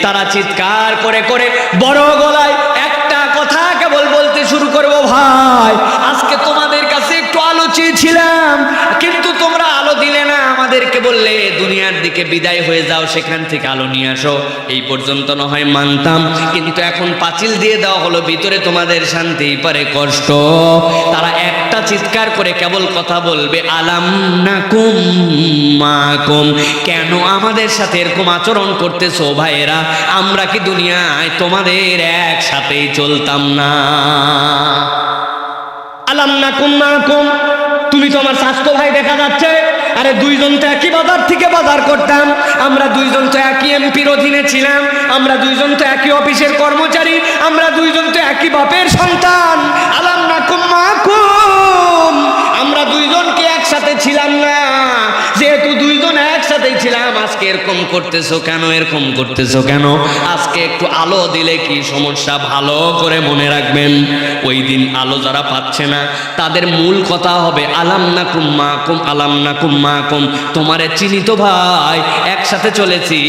তারা চিৎকার করে করে বড় গলায় একটা কথা কেবল বলতে শুরু করবো, ভাই আজকে তোমাদের কাছে একটু আলো চেয়েছিলাম, কিন্তু তোমরা আলো দিলে না, আমাদেরকে বললে দুনিয়ার দিকে বিদায় হয়ে যাও, সেখান থেকে আলো নিয়ে আসো। এই পর্যন্ত না হয় মানতাম, কিন্তু এখন পাঁচিল দিয়ে দেওয়া হলো, ভিতরে তোমাদের শান্তি, পারে কষ্ট। তারা একটা চিৎকার করে কেবল কথা বলবে আলাম নাকুম মাকুম, কেন আমাদের সাথে এরকম আচরণ করতেছো ভাইয়েরা? আমরা কি দুনিয়ায় তোমাদের একসাথেই চলতাম না? আলাম নাকুম মাকুম, তুমি তুমি তো আমার স্বাস্থ্য ভাই দেখা যাচ্ছে। আরে দুইজন তো একই বাজার থেকে বাজার করতাম, আমরা দুইজন তো একই এমপির অধীনে ছিলাম, আমরা দুইজন তো একই অফিসের কর্মচারী, আমরা দুইজন তো একই বাপের সন্তান। আলাম নাকুম মাকুম, আমরা দুইজন কি একসাথে ছিলাম না? যেহেতু দুইজন একসাথেই ছিলাম, আজকে এরকম করতেছো কেন? এরকম করতেছো কেন? আজকে একটু আলো দিলে কি সমস্যা? ভালো করে মনে রাখবেন, ওই দিন আলো যারা পাচ্ছে না তাদের মূল কথা হবে আলাম নাকুম মাকুম, আলাম নাকুম মাকুম। তোমারে চিনি তো ভাই, একসাথে চলেছি,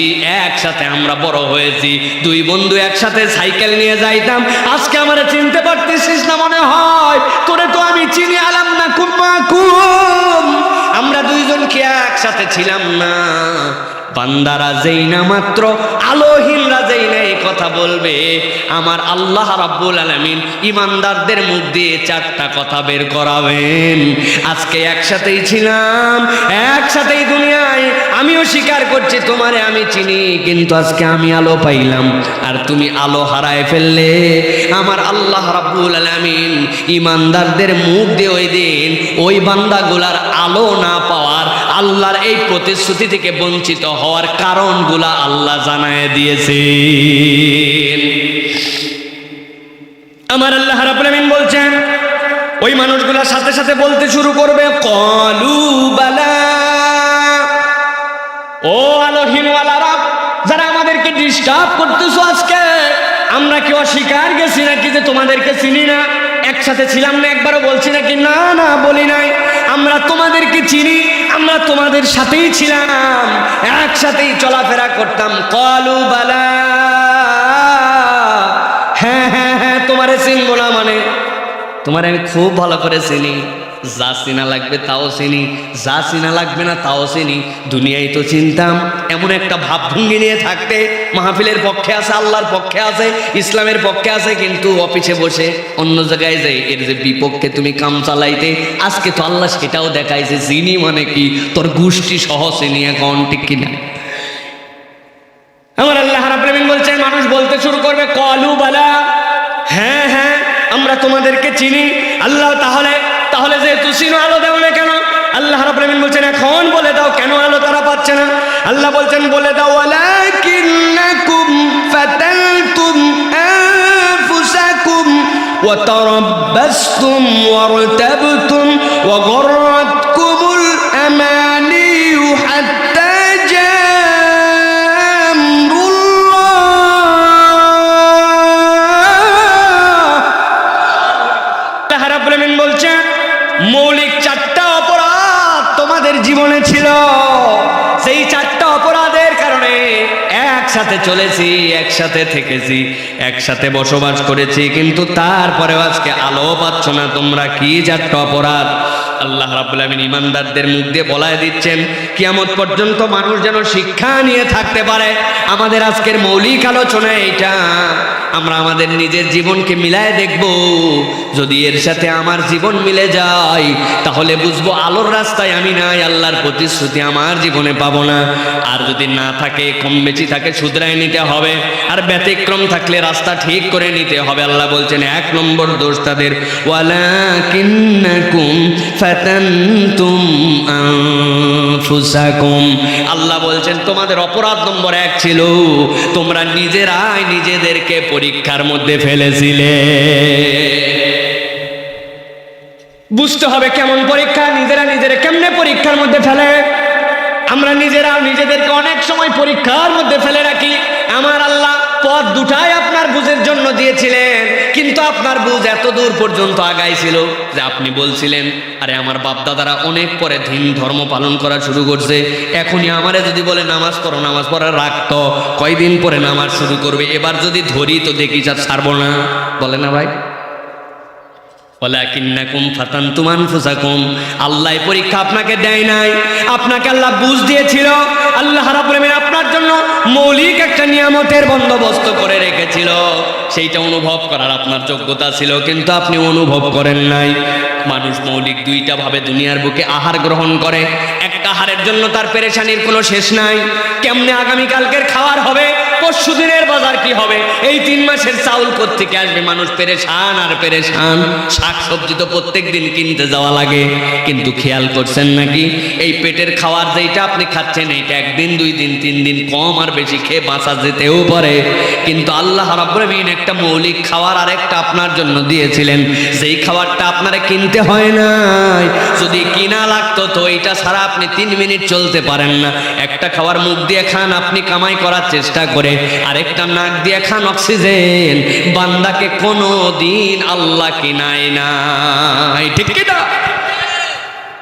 একসাথে আমরা বড় হয়েছি, দুই বন্ধু একসাথে সাইকেল নিয়ে যাইতাম। আজকে আমারে চিনতে পারতেছিস না মনে হয়? তোরে তো আমি চিনি, আলাম নাকুম মাকুম। আমরা দুইজন কি একসাথে ছিলাম না? বান্দারা যেই না মাত্র আলোহীনরা যেই না এই কথা বলবে, আমার আল্লাহ রাব্বুল আলামিন ইমানদারদের মুখ দিয়ে চারটা কথা বের করাবেন। আজকে একসাথেই ছিলাম, একসাথেই দুনিয়ায়, আমিও স্বীকার করছি তোমারে আমি চিনি, কিন্তু আজকে আমি আলো পাইলাম আর তুমি আলো হারায় ফেললে। আমার আল্লাহ রাব্বুল আলামিন ইমানদারদের মুখ দিয়ে ওই দিন ওই বান্দাগুলার আলো না পাওয়ার, আল্লাহর এই প্রতিশ্রুতি থেকে বঞ্চিত হওয়ার কারণগুলা আল্লাহ জানায় দিয়েছেন। আমার আল্লাহ রাব্বুল আলামিন বলছেন, ওই মানুষগুলার সাথে সাথে বলতে শুরু করবে ক্বালু বালা, ও আলোহীনওয়ালারা যারা আমাদেরকে ডিস্টার্ব করতেছো, আজকে আমরা কি অস্বীকার গেছি নাকি যে তোমাদেরকে চিনি না? একসাথে ছিলাম না একবারও বলছি নাকি? না না বলি নাই, আমরা তোমাদেরকে চিনি, আমরা তোমাদের সাথেই ছিলাম, একসাথেই চলাফেরা করতাম। ক্বালু বালা, হ্যাঁ হ্যাঁ হ্যাঁ তোমারে চিনবো না মানে? তোমার আমি খুব ভালো করে চিনি, যা চিনা লাগবে তাও চিনি, যা চিনা লাগবে না তাও চিনি। দুনিয়ায় তো চিনতাম, এমন একটা ভাবভঙ্গি নিয়ে থাকতে মাহফিলের পক্ষে আছে, আল্লাহর পক্ষে আছে, ইসলামের পক্ষে আছে, কিন্তু অফিসে বসে অন্য জায়গায় যাই এর যে বিপক্ষে তুমি কাম চালাইতে। আজকে তো আল্লাহ সেটাও দেখাইছে, চিনি মানে কি তোর গোষ্ঠী সহ চিনি, এখন ঠিক কিনা? আমার আল্লাহ রাব্বুল আলামিন বলছেন, মানুষ বলতে শুরু করবে ক্বালু বালা, হ্যাঁ হ্যাঁ আমরা তোমাদেরকে চিনি। আল্লাহ তাহলে যেহেতু চিনো আলো দাও না কেন? আল্লাহ রাব্বুল আলামিন বলছেন, এখন বলে দাও কেন আলো তারা পাচ্ছে না? আল্লাহ বলছেন বলে দাও, ওয়ালাকিন্নাকুম ফাতালতুম আনফুসাকুম ওয়া তারাব্বাসতুম ওয়ারতাবতুম ওয়া গররাতকুমুল আমানিয়ু হাত্তা মৌলিক চারটা অপরাধ তোমাদের জীবনে ছিল, সেই চারটা অপরাধের কারণে একসাথে চলেছি, একসাথে থেকেছি, একসাথে বসবাস করেছি, কিন্তু তারপরেও আজকে আলো পাচ্ছ না তোমরা। কি চারটা অপরাধ? আল্লাহ রাব্বুল আলামিন ইমানদারদের মুখ দিয়ে বলায় দিচ্ছেন, কিয়ামত পর্যন্ত মানুষ যেন শিক্ষা নিয়ে থাকতে পারে। আমাদের আজকের মৌলিক আলোচনা এইটা, আমরা আমাদের নিজের জীবনকে মিলায় দেখব, যদি এর সাথে আমার জীবন মিলে যায় তাহলে বুঝবো আলোর রাস্তায় আমি নাই, আল্লাহর প্রতিশ্রুতি আমার জীবনে পাবো না। আর যদি না থাকে, কম বেশি থাকে, শুধরায় নিতে হবে, আর ব্যতিক্রম থাকলে রাস্তা ঠিক করে নিতে হবে। আল্লাহ বলছেন, এক নম্বর দোষ তাদের, ওয়ালাকিন্নাকুম ফাতানতুম আনফুসাকুম। আল্লাহ বলছেন তোমাদের অপরাধ নম্বর 1 ছিল, তোমরা নিজেরাই নিজেদেরকে পরীক্ষার মধ্যে ফেলেছিলে। বুঝতে হবে কেমন পরীক্ষা, নিজেরা নিজেরা কেমনে পরীক্ষার মধ্যে ফেলে। আমরা নিজেরা নিজেদেরকে অনেক সময় পরীক্ষার মধ্যে ফেলে রাখি। আমার আল্লাহ পথ দুটাই আপনার বুঝের জন্য দিয়েছিলেন, কিন্তু আপনার বুঝ এত দূর পর্যন্ত আগাইছিল যে আপনি বলছিলেন, আরে আমার বাপ দাদারা অনেক পরে দিন ধর্ম পালন করা শুরু করছে, এখনই আমারে যদি বলে নামাজ পড়ো, নামাজ পড়া রাখতো, কয়দিন পরে নামাজ শুরু করবে, এবার যদি ধরি তো দেখি যা ছাড়বো না, বলে না ভাই? ওয়ালাকিন্নাকুম ফাতানতুম আনফুসাকুম, আল্লাহ পরীক্ষা আপনাকে দেয় নাই, আপনাকে আল্লাহ বুঝ দিয়েছিল। আল্লাহ রাব্বুল আলামিন আপনার জন্য মৌলিক একটা নিয়ামতের বন্দোবস্ত করে রেখেছিল, সেইটা অনুভব করার আপনার যোগ্যতা ছিল, কিন্তু আপনি অনুভব করেন নাই। মানুষ মৌলিক দুইটা ভাবে দুনিয়ার বুকে আহার গ্রহণ করে, একটা আহারের জন্য তার পেরেশানির কোনো শেষ নাই, কেমনে আগামীকালকের খাওয়ার হবে পরশু দিনের বাজার কি হবে, এই 3 মাসের চাউল কোত্থেকে আসবে, মানুষ পেরেশান আর পেরেশান। শাক সবজি তো প্রত্যেক দিন কিনতে যাওয়া লাগে, কিন্তু খেয়াল করছেন নাকি এই পেটের খাওয়ার যেটা আপনি খাচ্ছেন এইটা 1 দিন 2 দিন 3 দিন কম আর বেশি খেয়ে বাঁচা যেতেও পারে, কিন্তু আল্লাহ রাব্বুল আমিন একটা মৌলিক খাবার আর একটা আপনার জন্য দিয়েছিলেন, যেই খাবারটা আপনারে কিনতে হয় নাই। যদি কিনা লাগতো তো এইটা ছাড়া আপনি 3 মিনিট চলতে পারেন না। একটা খাবার মুখ দিয়ে খান আপনি কামাই করার চেষ্টা করে, আরেকটা নাক দিয়ে খান অক্সিজেন। বান্দাকে কোনো দিন আল্লাহ কিনায় নাই, ঠিক কি না?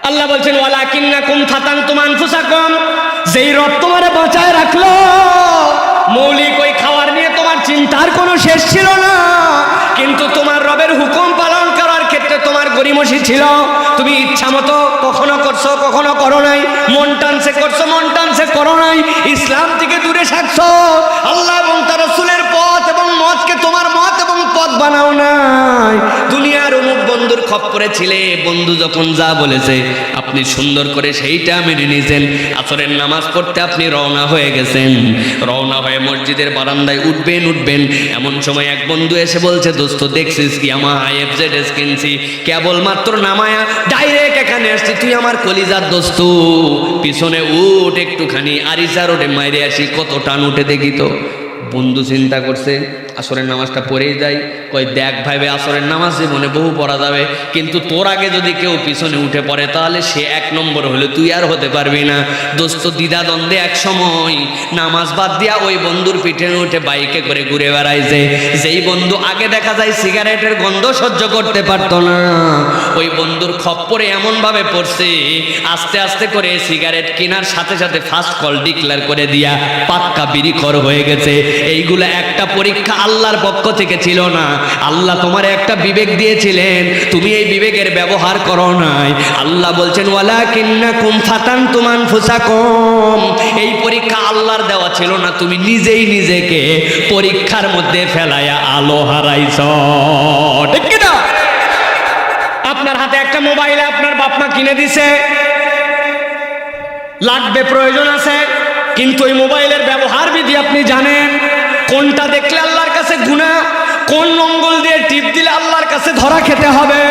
আল্লাহ বলছেন ওয়ালাকিন্নাকুম ফাতানতুম আনফুসাকুম, যেই রব তোমারে বাঁচায় রাখলো, মৌলিক ওই খাবার নিয়ে তোমার চিন্তার কোনো শেষ ছিল না, কিন্তু তোমার রবের হুকুম পালন করার ক্ষেত্রে তোমার গরিমসি ছিল। তুমি ইচ্ছা মতো কখনো করছো কখনো করো নাই, মন টানছে করছো মন টানছে করো নাই, ইসলাম থেকে দূরে থাকছো, আল্লাহ এবং তার রাসূলের পথ এবং মতকে তোমার মত এবং পথ বানাও নাই। দুনিয়ার অমুক বন্ধুর খপ্পরে ছিলে, বন্ধু যখন যা বলেছে আপনি সুন্দর করে সেইটা মেনে নিয়েছেন। আসরের নামাজ পড়তে আপনি রওনা হয়ে গেছেন, রওনা হয়ে মসজিদের বারান্দায় উঠবেন, এমন সময় এক বন্ধু এসে বলছে, দোস্ত দেখছিস কি আমার IFZ কিনছি, কেবলমাত্র নামায়া ডাইরেক্ট এখানে আসছি, তুই আমার কলিজার দোস্ত, পিছনে উঠ একটুখানি আরিসা রোডে মাইরে আসি, কত টান উঠে দেখি তো। বন্ধু চিন্তা করছে আসরের নামাজটা পড়েই যাই, কই দেখ ভাইবে আসরের নামাজ জীবনে বহু পড়া যাবে, কিন্তু তোর আগে যদি কেউ পিছনে উঠে পড়ে তাহলে সে 1 নম্বর হলে তুই আর হতে পারবি না। দোস্ত দ্বিধা দ্বন্দ্বে এক সময় নামাজ বাদ দিয়া ওই বন্ধুর পিঠে উঠে বাইকে করে ঘুরে বেড়াইছে। যেই বন্ধু আগে দেখা যায় সিগারেটের গন্ধ সহ্য করতে পারতো না, ওই বন্ধুর খপ্পরে এমনভাবে পড়ছে আস্তে আস্তে করে সিগারেট কেনার সাথে সাথে ফার্স্ট কল ডিক্লেয়ার করে দিয়া পাক্কা বিড়িখোর হয়ে গেছে। এইগুলো একটা পরীক্ষা আল্লাহর পক্ষ থেকে ছিল না, আল্লাহ তোমার একটা বিবেক দিয়েছিলেন, তুমি এই বিবেকের ব্যবহার করো নাই। আল্লাহ বলছেন ওয়ালাকিন্নাকুম ফাতানতুম আনফুসাকুম, এই পরীক্ষা আল্লাহর দেওয়া ছিল না, তুমি নিজেই নিজেকে পরীক্ষার মধ্যে ফেলায়া আলো হারাইছো, ঠিক কি না? আপনার হাতে একটা মোবাইল আপনার বাপ মা কিনে দিছে, লাগবে প্রয়োজন আছে, কিন্তু ওই মোবাইলের ব্যবহার বিধি আপনি জানেন, কোনটা দেখলে আল্লাহর কাছে গুনাহ, কোন মঙ্গল দিয়ে টিপ দিলে আল্লাহর কাছে ধরা খেতে হবে।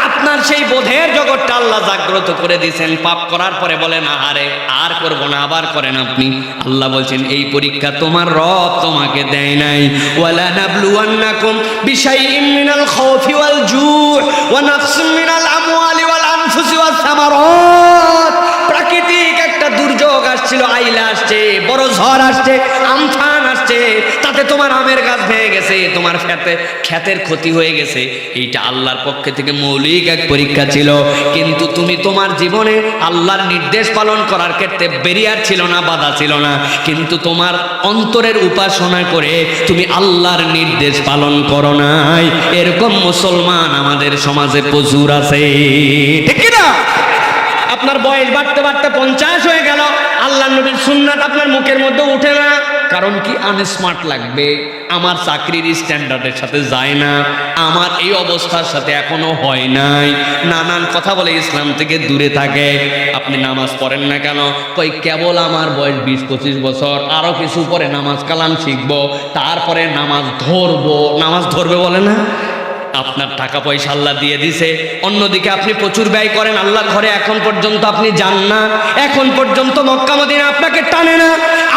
আপনার সেই বোধের জগৎটা আল্লাহ জাগ্রত করে দিয়েছেন। পাপ করার পরে বলেন আহারে আর করব না, আবার করেন আপনি। আল্লাহ বলছেন এই পরীক্ষা তোমার রব তোমাকে দেয় নাই। ওয়ালা নাবলুওয়ান্নাকুম বিশাইইম মিনাল খাউফি ওয়াল জু' ওয়া নাকসিম মিনাল আমওয়ালি ওয়াল আনফুসি ওয়াস সামারাত। প্রাকৃতিক একটা দুর্যোগ আসছিল, আইলা আসছে, বড় ঝড় আসছে, আমফান আসছে, তাতে তোমার আমের গাছ ভেঙে গেছে, তোমার ক্ষেতের ক্ষতি হয়ে গেছে, এইটা আল্লাহর পক্ষ থেকে মৌলিক এক পরীক্ষা ছিল। কিন্তু তুমি তোমার জীবনে আল্লাহর নির্দেশ পালন করার ক্ষেত্রে ব্যারিয়ার ছিল না, বাধা ছিল না, কিন্তু তোমার অন্তরের উপাসনা করে তুমি আল্লাহর নির্দেশ পালন করো নাই। এরকম মুসলমান আমাদের সমাজে প্রচুর আছে, ঠিক কি না? আপনার বয়স বাড়তে বাড়তে 50 হয়ে গেল, আল্লাহ নবীর সুন্নাত আপনার মুখের মধ্যে উঠে না, কারণ কি? আনস্মার্ট লাগবে, আমার চাকরির স্ট্যান্ডার্ডের সাথে যায় না, আমার এই অবস্থার সাথে এখনো হয় নাই, নানান কথা বলে ইসলাম থেকে দূরে থাকে। আপনি নামাজ পড়েন না কেন? কই কেবল আমার বয়স 20-25 বছর, আরো কিছু পরে নামাজ কালাম শিখবো, তারপরে নামাজ ধরবে বলে না। আপনার টাকা পয়সা আল্লাহ দিয়ে দিছে, অন্যদিকে আপনি প্রচুর ব্যয় করেন আল্লাহর ঘরে, এখন পর্যন্ত আপনি যান না, এখন পর্যন্ত মক্কা মদিনা আপনাকে টানে না,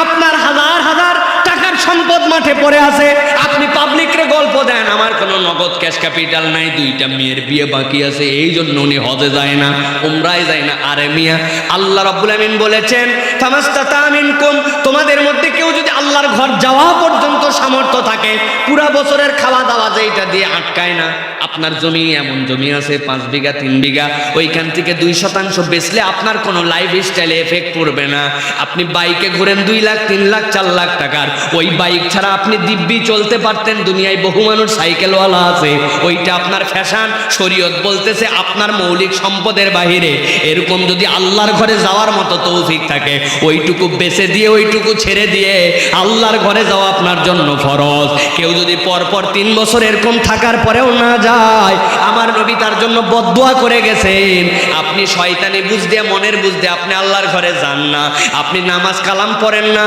আপনার হাজার হাজার টাকার সম্পদ মাঠে পড়ে আছে, আপনি পাবলিকরে গল্প দেন আমার কোনো নগদ ক্যাশ ক্যাপিটাল নাই, 2টা মেয়ের বিয়ে বাকি আছে, এই জন্য উনি হজে যায় না, উমরায় যায় না। আরে মিয়া, আল্লাহ রাব্বুল আমিন বলেছেন ফামাস্তাতা মিনকুম, তোমাদের মধ্যে কেউ যদি আল্লাহর ঘর যাওয়া পর্যন্ত সামর্থ্য থাকে, পুরা বছরের খাওয়া দাওয়া যেটা দিয়ে আটকায় না। আপনার জমি, এমন জমি আছে 5 বিঘা 3 বিঘা, ওইখান থেকে 2% বেচলে আপনার কোনো লাইফ স্টাইলে এফেক্ট পড়বে না। আপনি বাইকে ঘুরেন 2 লাখ 3 লাখ 4 লাখ টাকার, ওই বাইক ছাড়া আপনি দিব্যি চলতে পারতেন। দুনিয়ায় বহু মানুষ সাইকেলওয়ালা আছে, ওইটা আপনার ফ্যাশন। শরীয়ত বলতেছে আপনার মৌলিক সম্পদের বাহিরে এরকম যদি আল্লাহর ঘরে যাওয়ার মতো তৌফিক থাকে, ওইটুকু বেচে দিয়ে ওইটুকু ছেড়ে দিয়ে আল্লাহর ঘরে যাওয়া আপনার জন্য ফরজ। কেউ যদি পরপর 3 বছর এরকম থাকার পরেও না যায়, আমার নবী তার জন্য বদদুয়া করে গেছেন। আপনি শয়তানি বুঝ দিয়ে, মনের বুঝ দিয়ে আপনি আল্লাহর ঘরে যান না, আপনি নামাজ কালাম পড়েন না,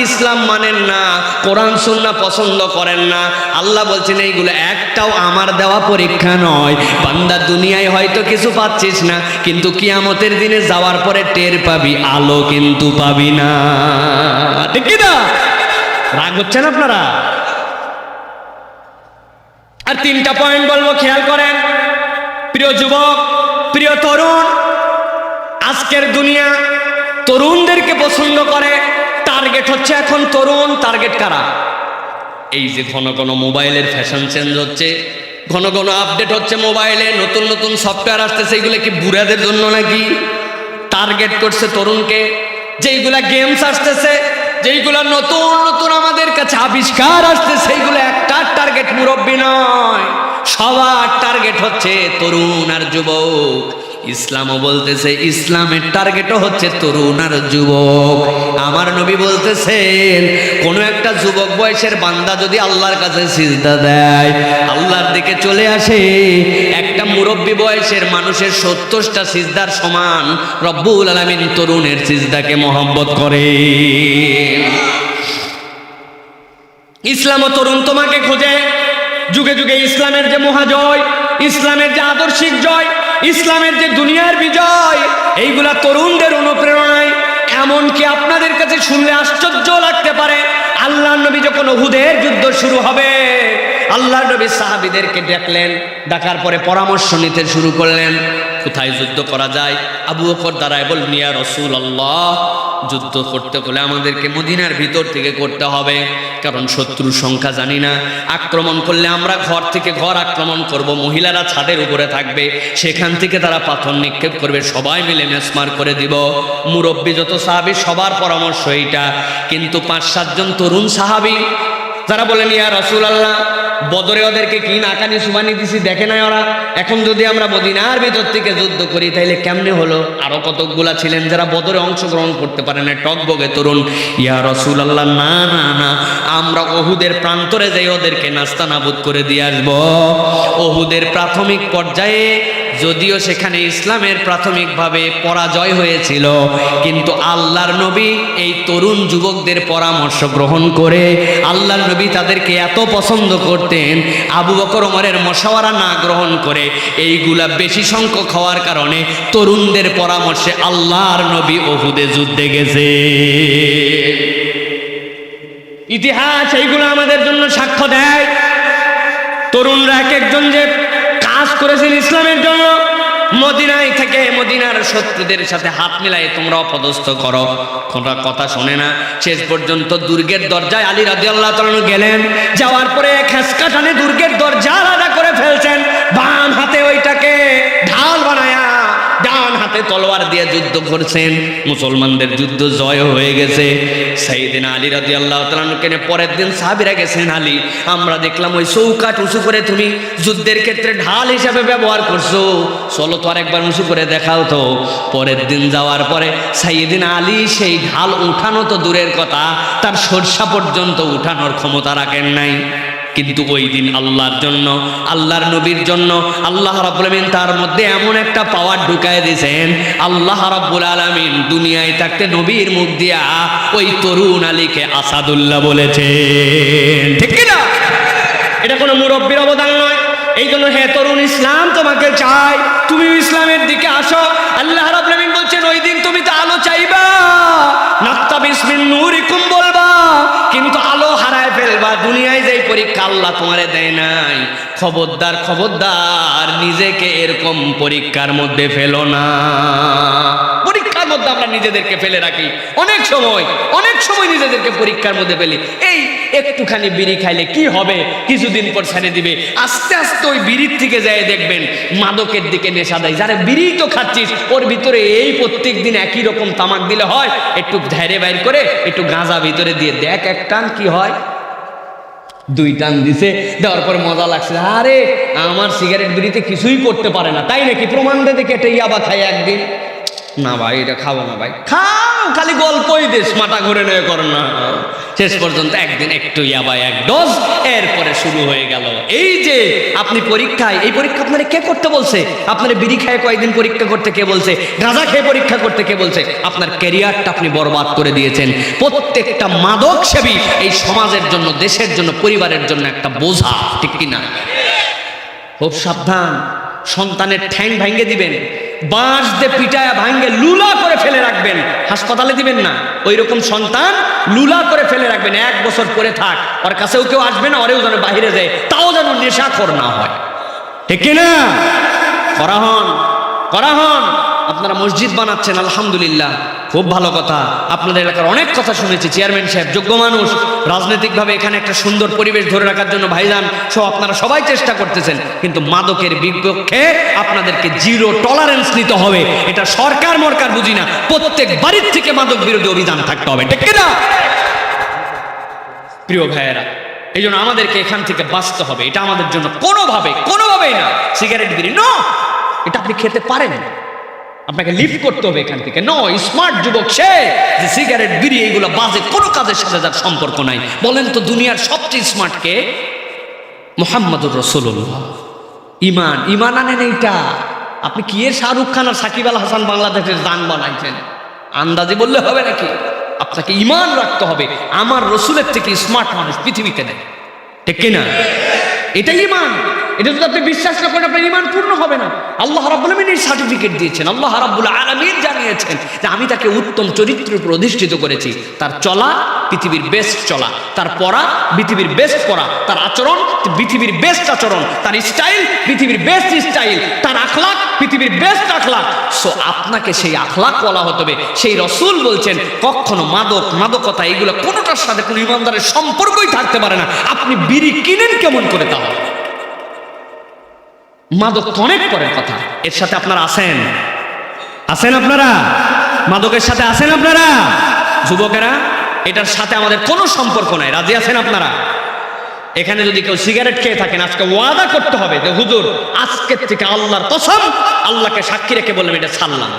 ইসলাম মানেন না, কোরআন সুন্নাহ পছন্দ করেন না, আল্লাহ বলছেন এইগুলো একটাও আমার দেওয়া পরীক্ষা নয়। বান্দা দুনিয়ায় হয়তো কিছু পাচ্ছিস না, কিন্তু কিয়ামতের দিনে যাওয়ার পরে টের পাবি, আলো কিন্তু পাবি না। ঠিক কি না? রাগ হচ্ছেন আপনারা? আর 3টা পয়েন্ট বলবো, খেয়াল করেন। প্রিয় যুবক, প্রিয় তরুণ, আজকের দুনিয়া তরুণদেরকে পছন্দ করে। টার্গেট হচ্ছে এখন তরুণ। টার্গেট কারা? এই যে ঘন ঘন মোবাইলের ফ্যাশন চেঞ্জ হচ্ছে, ঘন ঘন আপডেট হচ্ছে মোবাইলে, নতুন নতুন সফটওয়্যার আসতেছে, এগুলো কি বুড়াদের জন্য নাকি? টার্গেট করছে তরুণকে। যেইগুলা গেমস আসতেছে, যেইগুলা নতুন নতুন আমাদের কাছে আবিষ্কার আসতেছে, সেইগুলো একটা টার্গেট মুরব্বী নয়, সবার টার্গেট হচ্ছে তরুণ আর যুবক। ইসলামও বলতেছে ইসলামের টার্গেটও হচ্ছে তরুণ আর যুবক। আমার নবী বলতেছেন, কোনো একটা যুবক বয়সের বান্দা যদি আল্লাহর কাছে সিজদা দেয়, আল্লাহর দিকে চলে আসে, একটা মুরব্বী বয়সের মানুষের 70টা সিজদার সমান রব্বুল আলামিন তরুণের সিজদাকে মহব্বত করে। ইসলামও তরুণ তোমাকে খোঁজে। যুগে যুগে ইসলামের যে মহাজয়, ইসলামের যে আদর্শিক জয়, ইসলামের যে দুনিয়ার বিজয়, এইগুলা তরুণদের অনুপ্রেরণায়। এমনকি আপনাদের কাছে শুনলে আশ্চর্য লাগতে পারে, আল্লাহর নবী যখন উহুদের যুদ্ধ শুরু হবে, আল্লাহর নবী সাহাবীদেরকে ডাকলেন, ডাকার পরে পরামর্শ নিতে শুরু করলেন কোথায় যুদ্ধ করা যায়। আবু বকর দাঁড়ায় বললেন, ইয়া রাসূলুল্লাহ, যুদ্ধ করতে হলে আমাদেরকে মদিনার ভিতর থেকে করতে হবে, কারণ শত্রুর সংখ্যা জানি না। আক্রমণ করলে আমরা ঘর থেকে ঘর আক্রমণ করব, মহিলারা ছাদের উপরে থাকবে, সেখান থেকে তারা পাথর নিক্ষেপ করবে, সবাই মিলে মেসমার করে দিব। মুরব্বী যত সাহাবী সবার পরামর্শ এইটা। কিন্তু 5-7 জন তরুণ সাহাবী যারা বলেন, ইয়া রাসূলুল্লাহ, বদরে ওদেরকে কি নাকানি সুবানি দিছি দেখে নাই ওরা, এখন যদি আমরা মদিনার ভিতর থেকে যুদ্ধ করি তাইলে কেমনে হলো? আরো কতকগুলা ছিলেন যারা বদরে অংশগ্রহণ করতে পারে না, টকবগে তরুণ। ইয়া রাসূলুল্লাহ, না না না, আমরা উহুদের প্রান্তরে যাই ওদেরকে নাস্তানাবুদ করে দিয়ে আসবো। উহুদের প্রাথমিক পর্যায়ে যদিও সেখানে ইসলামের প্রাথমিকভাবে পরাজয় হয়েছিল, কিন্তু আল্লাহর নবী এই তরুণ যুবকদের পরামর্শ গ্রহণ করে, আল্লাহর নবী তাদেরকে এত পছন্দ করতেন, আবু বকর ওমরের মশওয়ারা না গ্রহণ করে এইগুলা বেশি সংখ্যক হওয়ার কারণে তরুণদের পরামর্শে আল্লাহর নবী উহুদে যুদ্ধে গেছে। ইতিহাস এইগুলো আমাদের জন্য সাক্ষ্য দেয়। তরুণরা এক একজন যে কাজ করেছেন ইসলামের জন্য, মদিনায় থেকে মদিনার শত্রুদের সাথে হাত মিলাই তোমরা অপদস্থ করো, কোনো কথা শোনে না। শেষ পর্যন্ত দুর্গের দরজায় আলী রাদিয়াল্লাহু তাআলা গেলেন, যাওয়ার পরে খেসকা টানে দুর্গের দরজা আলাদা করে ফেলছেন, বাম হাতে ওইটাকে ঢাল বানায়া ডান হাতে তলোয়ার দিয়ে যুদ্ধ করছেন। মুসলমানদের যুদ্ধ জয় হয়ে গেছে। সাইয়েদনা আলী রাদিয়াল্লাহু তাআলা কে পরের দিন সাহাবীরা গেছেন, আলী, আমরা দেখলাম ওই চৌকাঠ উঁচু করে তুমি যুদ্ধের ক্ষেত্রে ঢাল হিসাবে ব্যবহার করছো, চলো তো আরেকবার উঁচু করে দেখাও তো। পরের দিন যাওয়ার পরে সাইয়েদনা আলী সেই ঢাল উঠানো তো দূরের কথা, তার সরষা পর্যন্ত উঠানোর ক্ষমতা রাখেন নাই। কিন্তু ওই দিন আল্লাহর জন্য, আল্লাহর নবীর জন্য আল্লাহ রাব্বুল আলামিন তার মধ্যে এমন একটা পাওয়ার ঢুকায় দিয়েছেন, আল্লাহ রাব্বুল আলামিন দুনিয়ায় থাকতে নবীর মুখ দিয়া ওই তরুণ আলীকে আসাদুল্লাহ বলেছেন। ঠিক কি না? এটা কোনো মুরব্বীর অবদান নয়। এই জন্য হে তরুণ, ইসলাম তোমাকে চাই, তুমি ইসলামের দিকে আসো। আল্লাহ রাব্বুল আলামিন বলছেন, ওই দিন তুমি তো আলো চাইবা, নাক্তাবিস মিন নূরিকুম বলবা, কিন্তু আলো হারায় ফেলবা। দুনিয়ায় যেই পরীক্ষা আল্লাহ তোমারে দেয় নাই, খবরদার খবরদার নিজেকে এরকম পরীক্ষার মধ্যে ফেলো না। পরীক্ষার মধ্যে আমরা নিজেদেরকে ফেলে রাখি, অনেক সময় নিজেদেরকে পরীক্ষার মধ্যে ফেলি। এই একটুখানি বিড়ি খাইলে কি হবে, কিছুদিন পর ছেড়ে দিবে, আস্তে আস্তে ওই বিড়ির থেকে যায় দেখবেন মাদকের দিকে নেশা দেয়। যারা বিড়ি তো খাচ্ছিস, ওর ভিতরে এই প্রত্যেক দিন একই রকম তামাক দিলে হয়, একটু ধারে বাইর করে একটু গাঁজা ভিতরে দিয়ে দেখ, এক টান কি হয়, 2 টান দিছে, দেওয়ার পরে মজা লাগছে, আরে আমার সিগারেট বিড়িতে কিছুই করতে পারে না, তাই নাকি? প্রমাণ দে দেখে এটা ইয়াবা খাই একদিন। না ভাই, এটা খাবো না ভাই। খাও, খালি গল্পই দেশ, মাথা ঘুরে নয় কর না। শেষ পর্যন্ত একদিন একটু ইয়াবা এক ডোজ, এরপরে শুরু হয়ে গেল এই যে আপনি পরীক্ষায়, এই পরীক্ষা আপনারা কে করতে বলছে? আপনারা বিড়ি খেয়ে কয়েকদিন পরীক্ষা করতে কে বলছে? গাঁজা খেয়ে পরীক্ষা করতে কে বলছে? আপনার ক্যারিয়ারটা আপনি বরবাদ করে দিয়েছেন। প্রত্যেকটা মাদক সেবী এই সমাজের জন্য, দেশের জন্য, পরিবারের জন্য একটা বোঝা, ঠিক কিনা? খুব সাবধান। সন্তানের ঠ্যাং ভাঙ্গে দিবেন, বাঁশ দিয়ে পিটায়া ভাঙ্গে লুলা করে ফেলে রাখবেন, হাসপাতালে দিবেন না। ওই রকম সন্তান লুলা করে ফেলে রাখবেন, 1 বছর পরে থাক, ওর কাছেও কেউ আসবে না, ওরেও যেন বাহিরে যায়, তাও যেন নেশাখোর না হয়, ঠিক কিনা? করা হন। আপনারা মসজিদ বানাচ্ছেন, আলহামদুলিল্লাহ, খুব ভালো কথা। আপনাদের এলাকার অনেক কথা শুনেছি, চেয়ারম্যান সাহেব যোগ্য মানুষ, রাজনৈতিকভাবে এখানে একটা সুন্দর পরিবেশ ধরে রাখার জন্য ভাইজান সহ আপনারা সবাই চেষ্টা করতেছেন, কিন্তু মাদকের বিপক্ষে আপনাদেরকে 0 টলারেন্স নিতে হবে। এটা সরকার মরকার বুঝি না, প্রত্যেক বাড়ির থেকে মাদক বিরোধী অভিযান থাকতে হবে, ঠিক কিনা? প্রিয় ভাইয়েরা, এই জন্য আমাদেরকে এখান থেকে বাঁচতে হবে। এটা আমাদের জন্য কোনোভাবেই না সিগারেট বিড়ি, নো, এটা আপনি খেতে পারেন, আপনাকে লিফট করতে হবে এখান থেকে। নো, স্মার্ট যুবক সে যে সিগারেট বিড়ি এইগুলো বাজে কোনো কাজের সাথে যার সম্পর্ক নাই। বলেন তো দুনিয়ার সবচেয়ে স্মার্ট কে? মুহাম্মাদুর রাসূলুল্লাহ। ইমান আনেন এইটা। আপনি কি এর শাহরুখ খান আর সাকিব আল হাসান বাংলাদেশের দান বানাইছেন? আন্দাজি বললে হবে নাকি? আপনাকে ইমান রাখতে হবে। আমার রসুলের থেকে স্মার্ট মানুষ পৃথিবীতে নেই, ঠিক কিনা? এটাই ইমান। এটা যদি আপনি বিশ্বাস না করেন, আপনার ইমান পূর্ণ হবে না। আল্লাহ রাব্বুল আলামিন এই সার্টিফিকেট দিয়েছেন। আল্লাহ রাব্বুল আলামিন জানিয়েছেন যে আমি তাকে উত্তম চরিত্রের উপর অধিষ্ঠিত করেছি। তার চলা পৃথিবীর বেস্ট চলা, তার পড়া পৃথিবীর বেস্ট পড়া, তার আচরণ পৃথিবীর বেস্ট আচরণ, তার স্টাইল পৃথিবীর বেস্ট স্টাইল, তার আখলাক পৃথিবীর বেস্ট আখলাক। সো আপনাকে সেই আখলাক বলা হতে হবে। সেই রসুল বলছেন কখনো মাদকতা এগুলো কোনোটার সাথে কোনো ইমানদারের সম্পর্কই থাকতে পারে না। আপনি বিড়ি কিনেন কেমন করে? তাহলে মাদক তো অনেক পরের কথা, এর সাথে আপনারা আছেন আপনারা? মাদকের সাথে আছেন আপনারা? যুবকেরা, এটার সাথে আমাদের কোনো সম্পর্ক নাই। রাজি আছেন আপনারা? এখানে যদি কেউ সিগারেট খেয়ে থাকেন, আজকে ওয়াদা করতে হবে যে হুজুর আজকের থেকে আল্লাহর কসম, আল্লাহকে সাক্ষী রেখে বললাম এটা ছাড়লাম।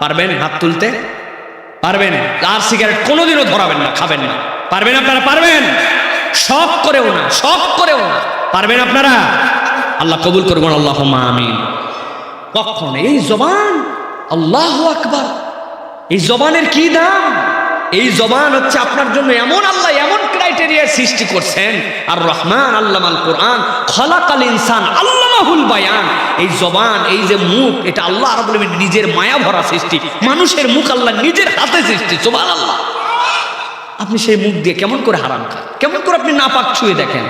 পারবেন হাত তুলতে? পারবেন? আর সিগারেট কোনোদিনও ধরাবেন না, খাবেন না। পারবেন আপনারা? পারবেন? শখ করেও না। পারবেন আপনারা? আল্লাহ কবুল করবেন, আল্লাহুম্মা আমিন। কখন এই জবান, আল্লাহু আকবার, এই জবানের কি দাম! এই জবান হচ্ছে আপনার জন্য এমন, আল্লাহ এমন ক্রাইটেরিয়া সৃষ্টি করছেন। আর রহমান আল্লামাল কোরআন, খলাকাল ইনসান আল্লামাহুল বায়ান। এই জবান, এই যে মুখ, এটা আল্লাহ রাব্বুল আলামিন নিজের মায়া ভরা সৃষ্টি। মানুষের মুখ আল্লাহ নিজের হাতে সৃষ্টি, সুবহানাল্লাহ। আপনি সেই মুখ দিয়ে কেমন করে হারাম খান, কেমন করে আপনি নাপাক ছুঁয়ে দেখেন?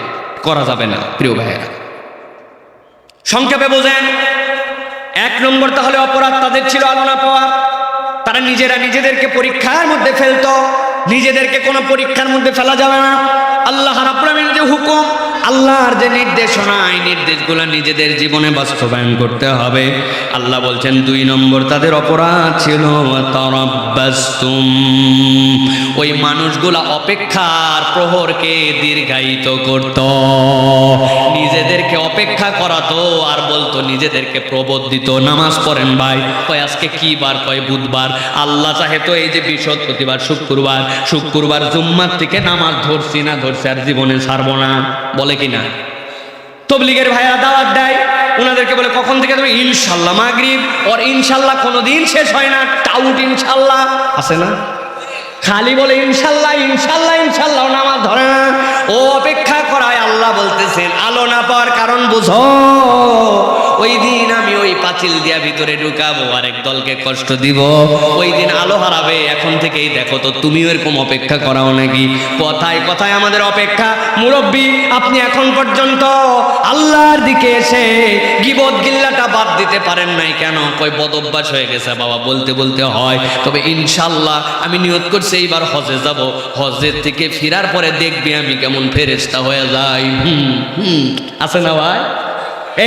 করা যাবে না প্রিয় ভাইয়েরা। সংক্ষেপে বোঝেন, 1 নম্বর তাহলে অপরাধ তাদের ছিল আলো না পাওয়া। তারা নিজেদেরকে পরীক্ষার মধ্যে ফেলতো। নিজেদেরকে কোনো পরীক্ষার মধ্যে ফেলা যাবে না। আল্লাহ রাব্বুল আলামিনের যে হুকুম, আল্লাহর যে নির্দেশনা, এই নির্দেশগুলো নিজেদের জীবনে বাস্তবায়ন করতে হবে। আল্লাহ বলছেন 2 নম্বর তাদের অপরাধ ছিল তারাব্বাসতুম। ওই মানুষগুলা অপেক্ষার প্রহরকে দীর্ঘায়িত করত, নিজেদেরকে অপেক্ষা করাতো আর বলতো, নিজেদেরকে প্রবোধিত। নামাজ পড়েন ভাই, কয় আজকে কি বার? কয় বুধবার। আল্লাহ চাহে তো এই যে বৃহস্পতিবার, শুক্রবার জুম্মার থেকে নামাজ ধরছি আর জীবনে ছাড়বো না, বলে কিনা? তবলিগের ভাইরা দাওয়াত দেয়, ওনাদেরকে বলে কখন থেকে তুমি? ইনশাল্লাহ মাগরিব। ওর ইনশাল্লাহ কোনোদিন শেষ হয় না, টাউট ইনশাল্লাহ আছে না? খালি বলে ইনশাল্লাহ, নামাজ ধরে না। ও অপেক্ষা করায়। আল্লাহ বলতেছেন আলো না পাওয়ার কারণ বুঝো। ওই দিন আমি ওই পাঁচিল দিয়া ভিতরে ঢুকাবো, আরেক দলকে কষ্ট দিব। ওই দিন আলো হারাবে। এখন থেকেই দেখো তো, তুমিও এরকম অপেক্ষা করাও নাকি? কথায় আমাদের অপেক্ষা। মুরব্বী, আপনি এখন পর্যন্ত আল্লাহর দিকে এসে গীবত গিল্লাটা বাদ দিতে পারেন নাই কেন? কই বদ অভ্যাস হয়ে গেছে বাবা, বলতে হয়। তবে ইনশাল্লাহ আমি নিয়ত করছি এইবার হজে যাব। হজের থেকে ফেরার পরে দেখবি আমি কেমন ফেরেশতা হয়ে যাই। আছে না ভাই?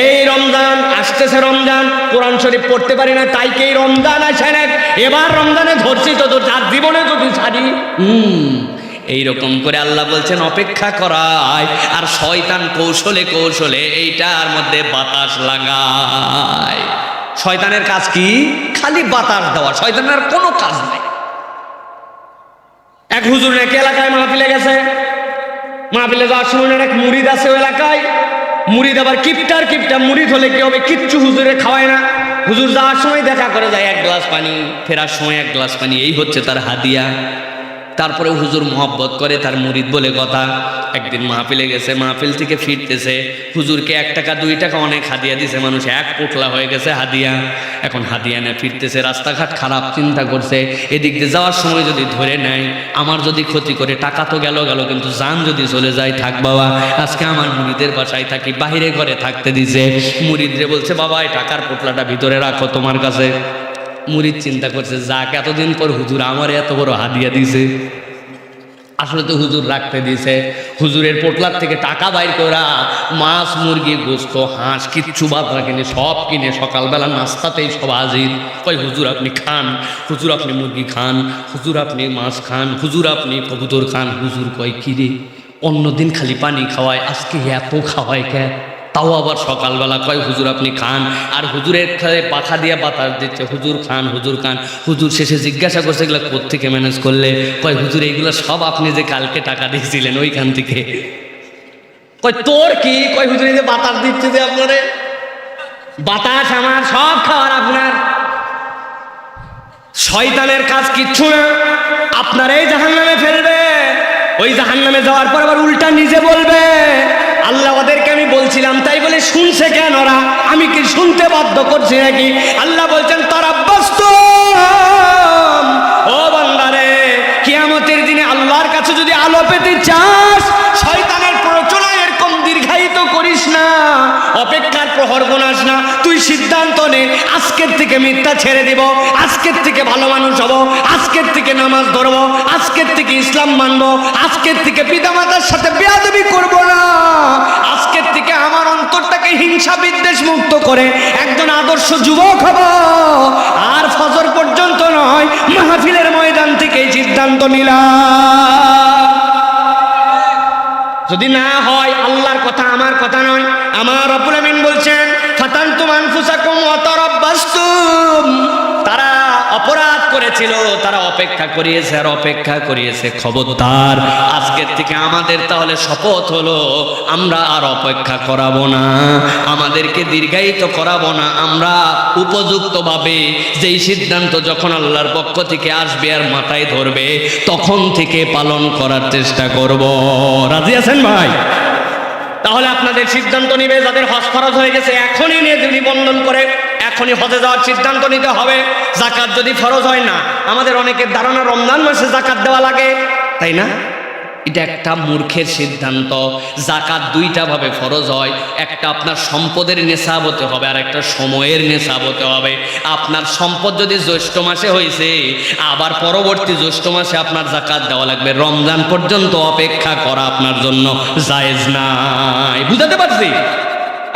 এই রমজান আসতেছে, রমজান কোরআন শরীফ পড়তে পারি না, তাই কি রমজান আসে না? এবার রমজানে ধরছি তো তার জীবনে যদি ছাড়ি। এইরকম করে আল্লাহ বলছেন অপেক্ষা করায়। আর শয়তান কৌশলে এইটার মধ্যে বাতাস লাগায়। শয়তানের কাজ কি? খালি বাতাস দেওয়া। শয়তানের কোনো কাজ নাই। এক হুজুর নাকি এলাকায় মাহফিলে গেছে, মাহফিলে যাওয়ার সময় এক মুরিদ আছে ওই এলাকায়। মুরিদ আবার কিপটা মুরিদ হলে কি হবে, কিচ্ছু হুজুরে খাওয়ায় না। হুজুর যাওয়ার সময় দেখা করে যায় এক গ্লাস পানি, ফেরার সময় এক গ্লাস পানি, এই হচ্ছে তার হাদিয়া। তারপরে হুজুর মহব্বত করে, তার মুরিদ বলে কথা। একদিন মাহফিলে গেছে, মাহফিল থেকে ফিরতেছে, হুজুরকে 1 টাকা 2 টাকা অনেক হাদিয়া দিছে, মানুষ এক পোটলা হয়ে গেছে হাদিয়া। এখন হাদিয়া নিয়ে ফিরতেছে, রাস্তাঘাট খারাপ, চিন্তা করছে এদিক দিয়ে যাওয়ার সময় যদি ধরে নেয়, আমার যদি ক্ষতি করে, টাকা তো গেল কিন্তু জান যদি চলে যায়, থাক বাবা আজকে আমার মুরিদের বাসায় থাকি, বাহিরে ঘরে থাকতে দিছে। মুরিদরে বলছে বাবা এই টাকার পোটলাটা ভিতরে রাখো তোমার কাছে। মুরিদ চিন্তা করছে যাক এতদিন পর হুজুর আমার এত বড় হাদিয়া দিছে, আসলে তো হুজুর রাখতে দিছে। হুজুরের পোটলার থেকে টাকা বাইর করা, মাছ মুরগি গোস্ত হাঁস কিচ্ছু বাদ রাখেনি, সব কিনে সকালবেলা নাস্তাতেই সব হাজির। কয় হুজুর আপনি খান, হুজুর আপনি মুরগি খান, হুজুর আপনি মাছ খান, হুজুর আপনি কবুতর খান। হুজুর কয় কিরে অন্যদিন খালি পানি খাওয়ায়, আজকে এত খাওয়ায় কে? তাও আবার সকালবেলা কয় হুজুর আপনি খান, আর হুজুরের খালে পাখা দিয়ে বাতাস দিচ্ছে, হুজুর খান হুজুর খান। হুজুর শেষে জিজ্ঞাসা করছে এগুলো কোত্থেকে ম্যানেজ করলে? কয় হুজুর এইগুলো সব আপনি যে কালকে টাকা দিয়েছিলেন ওইখান থেকে। কয় তোর কি? কয় হুজুর এই যে বাতাস দিচ্ছে যে আপনারে, বাতাস আমার, সব খাওয়ার আপনার। শয়তানের কাজ কিচ্ছু না, আপনার এই জাহান্নামে ফেলবে। ওই জাহান্নামে যাওয়ার পর আবার উল্টা নিজে বলবে আল্লাহ ওদেরকে আমি বলছিলাম, তাই বলে শুনছে কেন ওরা? আমি কি শুনতে বাধ্য করছি নাকি? আল্লাহ বলছেন তারাব্বাস্ত, ও বান্দারে কিয়ামতের দিনে আল্লাহর কাছে যদি আলো পেতে চাস, শয়তানের প্ররোচনায় এরকম দীর্ঘায়িত করিস না, অপেক্ষার প্রহর গোনাস না। তুই সিদ্ধান্ত নে আজকের থেকে মিথ্যা ছেড়ে দিব, আজকের থেকে ভালো মানুষ হব, আজকের থেকে নামাজ ধরবো, আজকের থেকে ইসলাম মানবো, আজকের থেকে পিতামাতার সাথে বেয়াদবি করব না, আজকের থেকে আমার অন্তরটাকে হিংসা বিদ্বেষ মুক্ত করে একজন আদর্শ যুবক হব। আর ফজর পর্যন্ত নয়, মাহফিলের ময়দান থেকে সিদ্ধান্ত নিলাম। যদি না হয়, আল্লাহর কথা আমার কথা নয়, আমার রব্বুল আমিন বলছেন ফাতানতুম আনফুসাকুম ওয়া তারাব্বাসতুম, তারা অপরাধ করেছিল, তারা অপেক্ষা করিয়েছে আর অপেক্ষা করিয়েছে। খবরদার আজকের থেকে আমাদের তাহলে শপথ হলো আমরা আর অপেক্ষা করাবো না, আমাদেরকে দীর্ঘায়িত করাবো না। আমরা উপযুক্তভাবে যেই সিদ্ধান্ত যখন আল্লাহর পক্ষ থেকে আসবে আর মাথায় ধরবে, তখন থেকে পালন করার চেষ্টা করব। রাজি আছেন ভাই? তাহলে আপনাদের সিদ্ধান্ত নিবে, যাদের হজ ফরজ হয়ে গেছে এখনই নিবন্ধন করে এখনই হজে যাওয়ার সিদ্ধান্ত নিতে হবে। যাকাত যদি ফরজ হয় না, আমাদের অনেকের ধারণা রমজান মাসে যাকাত দেওয়া লাগে, তাই না? এটা একটা মূর্খের সিদ্ধান্ত। যাকাত 2টা ভাবে ফরজ হয়, একটা আপনার সম্পদের নেশাব হতে হবে আর একটা সময়ের নেশাব হতে হবে। আপনার সম্পদ যদি জ্যৈষ্ঠ মাসে হয়েছে, আবার পরবর্তী জ্যৈষ্ঠ মাসে আপনার যাকাত দেওয়া লাগবে। রমজান পর্যন্ত অপেক্ষা করা আপনার জন্য জায়েজ নাই। বুঝাতে পারছি?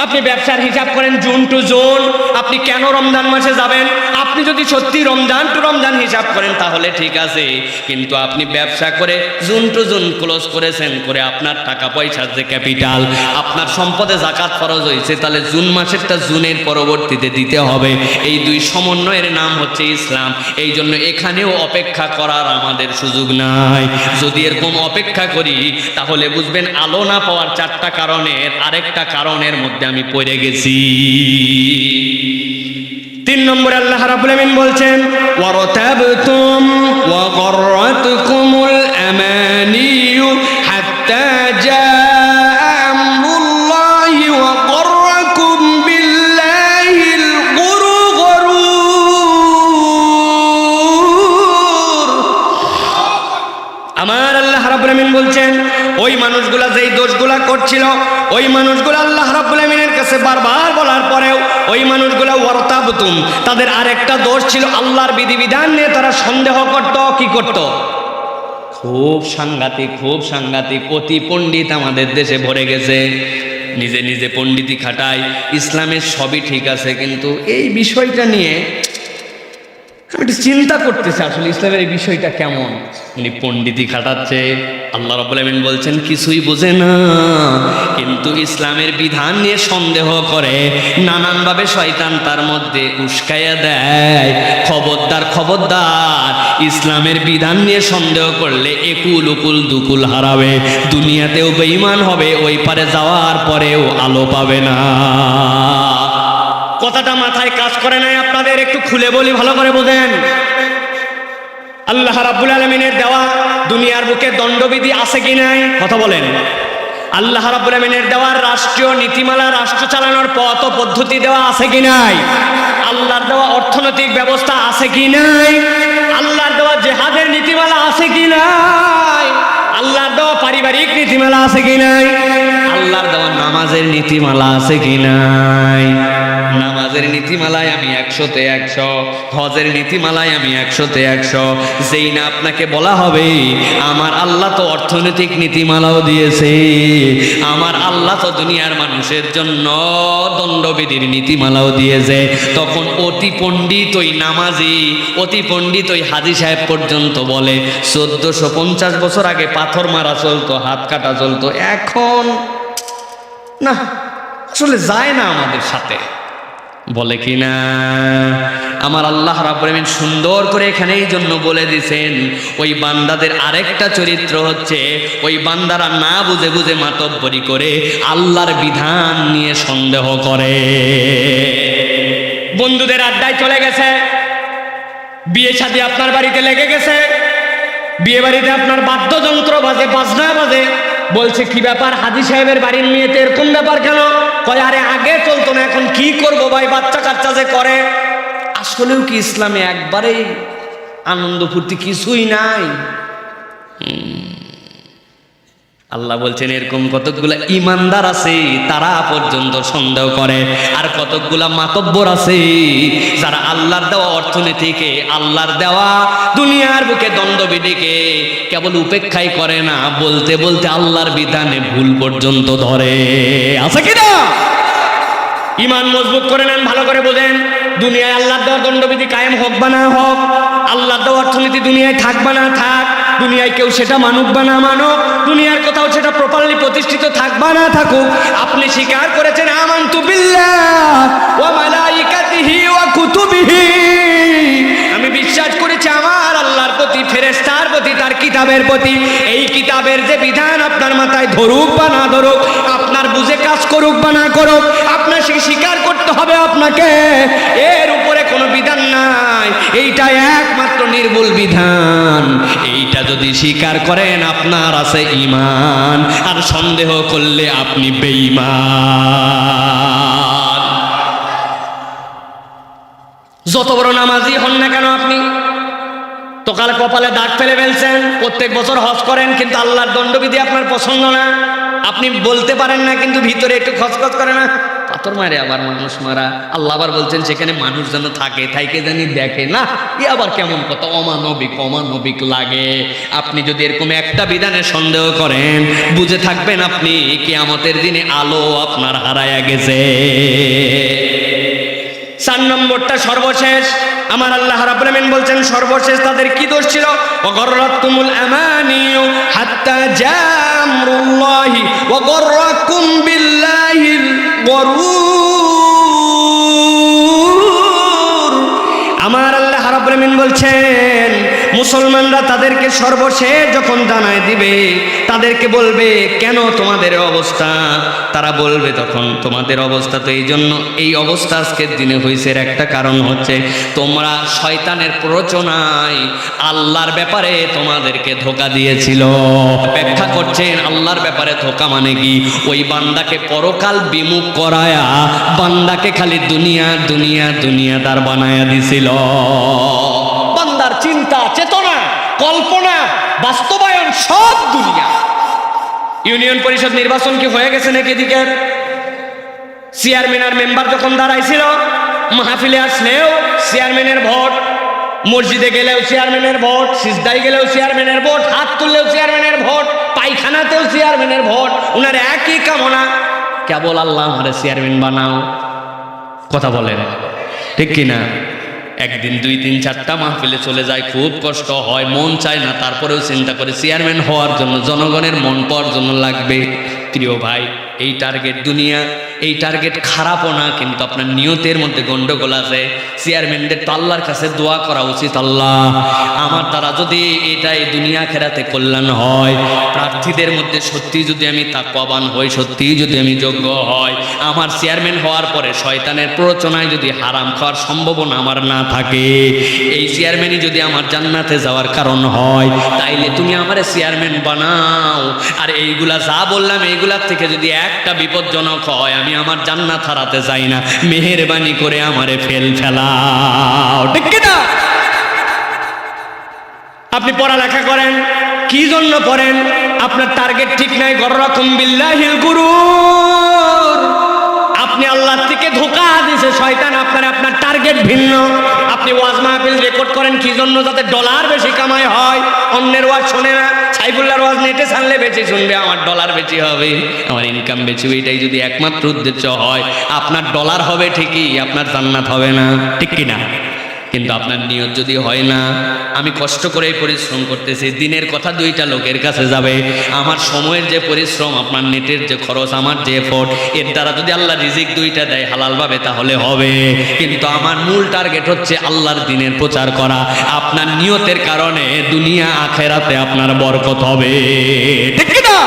আপনি ব্যবসার হিসাব করেন জুন টু জুন, আপনি কেন রমজান মাসে যাবেন? আপনি যদি সত্যি রমজান টু রমজান হিসাব করেন তাহলে ঠিক আছে, কিন্তু আপনি ব্যবসা করে জুন টু জুন ক্লোজ করেছেন, করে আপনার টাকা পয়সার যে ক্যাপিটাল, আপনার সম্পদে যাকাত ফরজ হয়েছে, তাহলে জুন মাসেরটা জুনের পরবর্তীতে দিতে হবে। এই 2 সমন্বয়ের নাম হচ্ছে ইসলাম। এই জন্য এখানেও অপেক্ষা করার আমাদের সুযোগ নাই। যদি এরকম অপেক্ষা করি তাহলে বুঝবেন আলো না পাওয়ার 4টা কারণের আরেকটা কারণের মধ্যে আমি পড়ে গেছি। 3 নম্বরে আল্লাহ রাব্বুল আমিন বলছেন ওয়ারতাবতুম ওয়া গররাতকুমুল আমানিয়ু হাত্তা জাআ আমরুল্লাহি ওয়া গররাকুম বিল্লাহিল গুরুর। আমার আল্লাহ রাব্বুল আমিন বলছেন ওই মানুষগুলা যেই দোষগুলা করছিল, ওই মানুষগুলা আল্লাহ রাব্বুল আমিনের কাছে বারবার বলার পরেও ওই মানুষগুলা ওয়ারতাবতুম, তাদের আরেকটা দোষ ছিল, আল্লাহর বিধিবিধান নিয়ে তারা সন্দেহ করত। কি করত? খুব সাংঘাতিক, খুব সাংঘাতিক। অতি পণ্ডিত আমাদের দেশে ভরে গেছে, নিজে নিজে পণ্ডিতি খাটায়, ইসলামের সবই ঠিক আছে, কিন্তু এই বিষয়টা নিয়ে আমি একটু চিন্তা করতেছি আসলে ইসলামের এই বিষয়টা কেমন। উনি পণ্ডিতি খাটাচ্ছে, আল্লাহ রাব্বুল আলামিন বলছেন কিছুই বোঝে না, কিন্তু ইসলামের বিধান নিয়ে সন্দেহ করে, নানানভাবে শয়তান তার মধ্যে উস্কাইয়া দেয়। খবরদার খবরদার, ইসলামের বিধান নিয়ে সন্দেহ করলে একুল উকুল দুকুল হারাবে, দুনিয়াতেও বেঈমান হবে, ওই পারে যাওয়ার পরেও আলো পাবে না। কথাটা মাথায় কাজ করে নাই আপনাদের? একটু খুলে বলি, ভালো করে বোঝেন। আল্লাহ রাব্বুল আলামিনের দেওয়া দুনিয়ার বুকে দণ্ডবিধি আছে কি নাই? কথা বলেন। আল্লাহ রাব্বুল আলামিনের দেওয়ার রাষ্ট্রীয় নীতিমালা, রাষ্ট্র চালানোর পথ ও পদ্ধতি দেওয়া আছে কি নাই? আল্লাহর দেওয়া অর্থনৈতিক ব্যবস্থা আছে কি নাই? আল্লাহর দেওয়া জিহাদের নীতিমালা আছে কি নাই? আল্লাহর দেওয়া পারিবারিক নীতিমালা আছে কি নাই? আল্লাহর দেওয়া নামাজের নীতিমালা আছে কি নাই? নামাজের নীতিমালায় আমি 100-তে 100, হজের নীতিমালায় আমি 100-তে 100। যেই না আপনাকে বলা হবে আমার আল্লাহ তো অর্থনৈতিক নীতিমালাও দিয়েছে, আমার আল্লাহ তো দুনিয়ার মানুষের জন্য দণ্ডবিধির নীতিমালাও দিয়েছে, তখন অতি পণ্ডিত ওই নামাজি, অতি পণ্ডিত ওই হাজী সাহেব পর্যন্ত বলে 1450 বছর আগে পাথর মারা চলতো, হাত কাটা চলতো, এখন না, আসলে যায় না আমাদের সাথে, বলে কি না? আমার আল্লাহ রাব্বুল আলামিন সুন্দর করে এখানে এই জন্য বলে দিয়েছেন, ওই বান্দাদের আরেকটা চরিত্র হচ্ছে ওই বান্দারা না বুঝে বুঝে মাতব্বরি করে, আল্লাহর বিধান নিয়ে সন্দেহ করে। বন্ধুদের আড্ডায় চলে গেছে, বিয়ে শাদী আপনার বাড়িতে লেগে গেছে, বিয়ে বাড়িতে আপনার বাদ্যযন্ত্র বাজে, বাজনা বাজে, বলছে কি ব্যাপার হাজী সাহেবের বাড়ির মেয়েতে এরকম ব্যাপার কেন? কয় আরে আগে চলতো না, এখন কি করবো ভাই, বাচ্চা কাচ্চা যে করে। আসলেও কি ইসলামে একবারেই আনন্দ ফুর্তি কিছুই নাই? আল্লাহ বলছেন এরকম কতকগুলা ইমানদার আছে তারা পর্যন্ত সন্দেহ করে, আর কতকগুলা মাতব্বর আছে যারা আল্লাহর দেওয়া অর্থনীতিকে, আল্লাহর দেওয়া দুনিয়ার বুকে দণ্ডবিধিকে কেবল উপেক্ষাই করে না, বলতে বলতে আল্লাহর বিধানে ভুল পর্যন্ত ধরে। আছে কিনা? ইমান মজবুত করে নেন, ভালো করে বোঝেন। দুনিয়ায় আল্লাহর দেওয়া দণ্ডবিধি কায়েম হোক বা না হোক, আল্লাহর দেওয়া অর্থনীতি দুনিয়ায় থাক বা না থাক, দুনিয়ায় কেউ সেটা মানুক বা না মানুক, দুনিয়ার কোথাও সেটা প্রপারলি প্রতিষ্ঠিত থাক বা না থাকুক, আপনি স্বীকার করেছেন আমানতু বিল্লাহ ওয়া মালাইকাতিহি ওয়া কুতুবিহি, আমি বিশ্বাস করেছি আমার আল্লাহর প্রতি, ফেরেশতার প্রতি, তার কিতাবের প্রতি। এই কিতাবের যে বিধান আপনার মাথায় ধরুক বা না ধরুক, আপনার বুঝে কাজ করুক বা না করুক, আপনার সে স্বীকার করতে হবে আপনাকে, এর উপরে কোনো বিধান নাই, এইটা একমাত্র নির্ভুল বিধান। এইটা যদি স্বীকার করেন আপনার আছে ঈমান, আর সন্দেহ করলে আপনি বেঈমান। যত বড় নামাজি হন না কেন আপনি, তোকাল কপালে দাগ ফেলে ফেলছেন, প্রত্যেক বছর হজ করেন, কিন্তু আল্লাহর দণ্ডবিধি আপনার পছন্দ না, আপনি বলতে পারেন না, কিন্তু ভিতরে একটু খচখচ করে না, পাথর মারে আবার মানুষ মারা। আল্লাহ আবার বলছেন সেখানে মানুষ যেন থাকে, থাইকে জানি দেখে না, এ আবার কেমন কথা, অমানবিক অমানবিক লাগে। আপনি যদি এরকম একটা বিধানে সন্দেহ করেন, বুঝে থাকবেন আপনি কিয়ামতের দিনে আলো আপনার হারায়া গেছে। 4 নম্বরটা সর্বশেষ, আমার আল্লাহ রাব্বুল আলামিন বলছেন সর্বশেষ তাদের কি দোষ ছিল? ওয়াগররাতুমুল আমানিয়ু হাত্তা জামরুল্লাহি ওয়াগররাকুম বিল্লাহিল গরুর। আমার আল্লাহ রাব্বুল আলামিন বলছেন মুসলমানরা তাদেরকে সর্বশেষ যখন জানায় দিবে, তাদেরকে বলবে কেন তোমাদের অবস্থা? তারা বলবে তখন তোমাদের অবস্থা তো এই জন্য, এই অবস্থা আজকের দিনে হয়েছে একটা কারণ হচ্ছে তোমরা শয়তানের প্ররোচনায় আল্লাহর ব্যাপারে তোমাদেরকে ধোঁকা দিয়েছিল। ব্যাখ্যা করছেন আল্লাহর ব্যাপারে ধোঁকা মানে কি? ওই বান্দাকে পরকাল বিমুখ করায়া বান্দাকে খালি দুনিয়া দুনিয়া দুনিয়াদার বানায়া দিছিল। বান্দার চিন্তা চেতনা কল্পনা বাস্তবায়ন সব দুনিয়া। ইউনিয়ন পরিষদ নির্বাচন কি হয়ে গেছে নাকি? এদিকে চেয়ারম্যান আর মেম্বার যখন দাঁড়াইছিল, মাহফিলে আসলেও চেয়ারম্যানের ভোট, মসজিদে গেলেও চেয়ারম্যানের ভোট, সিজদায় গেলেও চেয়ারম্যানের ভোট, হাত তুললেও চেয়ারম্যানের ভোট, পায়খানাতেও চেয়ারম্যানের ভোট। উনার একই কামনা, কেবল আল্লাহ আমারে চেয়ারম্যান বানাও। কথা বলেন ঠিক কিনা? একদিন 2, 3, 4টা মাহফিলে চলে যায়, খুব কষ্ট হয়, মন চায় না, তারপরেও চিন্তা করে চেয়ারম্যান হওয়ার জন্য, জনগণের মন পাওয়ার জন্য লাগবে। প্রিয় ভাই, এই টার্গেট দুনিয়া, এই টার্গেট খারাপও না, কিন্তু আপনার নিয়তের মধ্যে গন্ডগোল আছে। চেয়ারম্যানদের তো আল্লাহর কাছে দোয়া করা উচিত, আল্লাহ আমার দ্বারা যদি এটা এই দুনিয়া খেরাতে কল্যাণ হয়, প্রার্থীদের মধ্যে সত্যি যদি আমি তাকওয়াবান হই, সত্যি যদি আমি যোগ্য হয়, আমার চেয়ারম্যান হওয়ার পরে শয়তানের প্ররোচনায় যদি হারাম খাওয়ার সম্ভাবনা আমার না থাকে, এই চেয়ারম্যানই যদি আমার জান্নাতে যাওয়ার কারণ হয়, তাইলে তুমি আমারে চেয়ারম্যান বানাও। আর এইগুলা যা বললাম, এইগুলার থেকে যদি একটা বিপজ্জনক হয়, আমি আমার জান্নাত হারাতে চাই না, মেহেরবানি করে আমারে ফেলাও, ঠিক কিনা? আপনি পড়ালেখা করেন, কি জন্য পড়েন? আপনার টার্গেট ঠিক নাই। গররাকুম বিল্লাহিল গুরুর, আপনি আল্লাহর থেকে ধোঁকা দিয়েছে শয়তান, আপনার টার্গেট ভিন্ন। আপনি ওয়াজ মাহফিল রেকর্ড করেন কি জন্য? যাতে ডলার বেশি কামাই হয়। অন্যের ওয়াজ শোনে না, সাইফুল্লাহর ওয়াজ নেটে ছাড়লে বেশি শুনবে, আমার ডলার বেশি হবে, আমার ইনকাম বেশি। এটাই যদি একমাত্র উদ্দেশ্য হয়, আপনার ডলার হবে ঠিকই, আপনার জান্নাত হবে না, ঠিক কিনা? কিন্তু আপনার নিয়ত যদি হয় না, আমি কষ্ট করে পরিশ্রম করতেছি, দিনের কথা 2টা লোকের কাছে যাবে, আমার সময়ের যে পরিশ্রম, আপনার নেটের যে খরচ, আমার যে এফোর্ট, এর দ্বারা যদি আল্লাহ রিজিক 2টা দেয় হালালভাবে, তাহলে হবে। কিন্তু আমার মূল টার্গেট হচ্ছে আল্লাহর দ্বীনের প্রচার করা। আপনার নিয়তের কারণে দুনিয়া আখেরাতে আপনার বরকত হবে, ঠিক কি না?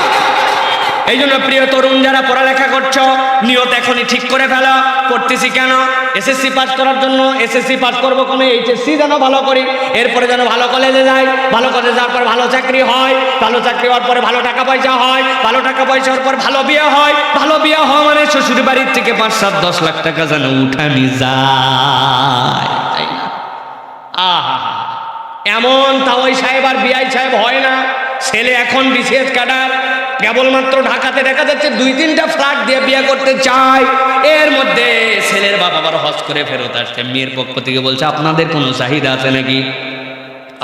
এই জন্য প্রিয় তরুণ যারা পড়ালেখা করছো, নিয়ত এখনই ঠিক করে ফেলো। পড়তেছি কেন? এসএসসি পাস করার জন্য। এসএসসি পাস করবো কোনো, এইচএসসি যেন ভালো করি, এরপরে যেন ভালো কলেজে যাই, ভালো কলেজে যাওয়ার পর ভালো চাকরি হয়, ভালো চাকরি হওয়ার পরে ভালো টাকা পয়সা হয়, ভালো টাকা পয়সা হওয়ার পর ভালো বিয়ে হয়, ভালো বিয়ে হওয়া মানে শ্বশুর বাড়ির থেকে 5, 7, 10 লাখ টাকা যেন উঠানি যায়, তাই না? আহা, এমন তাওই সাহেব আর বিআই সাহেব হয় না। ছেলে এখন বিসিএস ক্যাডার, কেবলমাত্র ঢাকাতে দেখা যাচ্ছে 2-3টা ফ্ল্যাট দিয়ে বিয়ে করতে চায়। এর মধ্যে ছেলের বাবা আবার হজ করে ফেরত আসছে, মেয়ের পক্ষ থেকে বলছে আপনাদের কোনো চাহিদা আছে নাকি?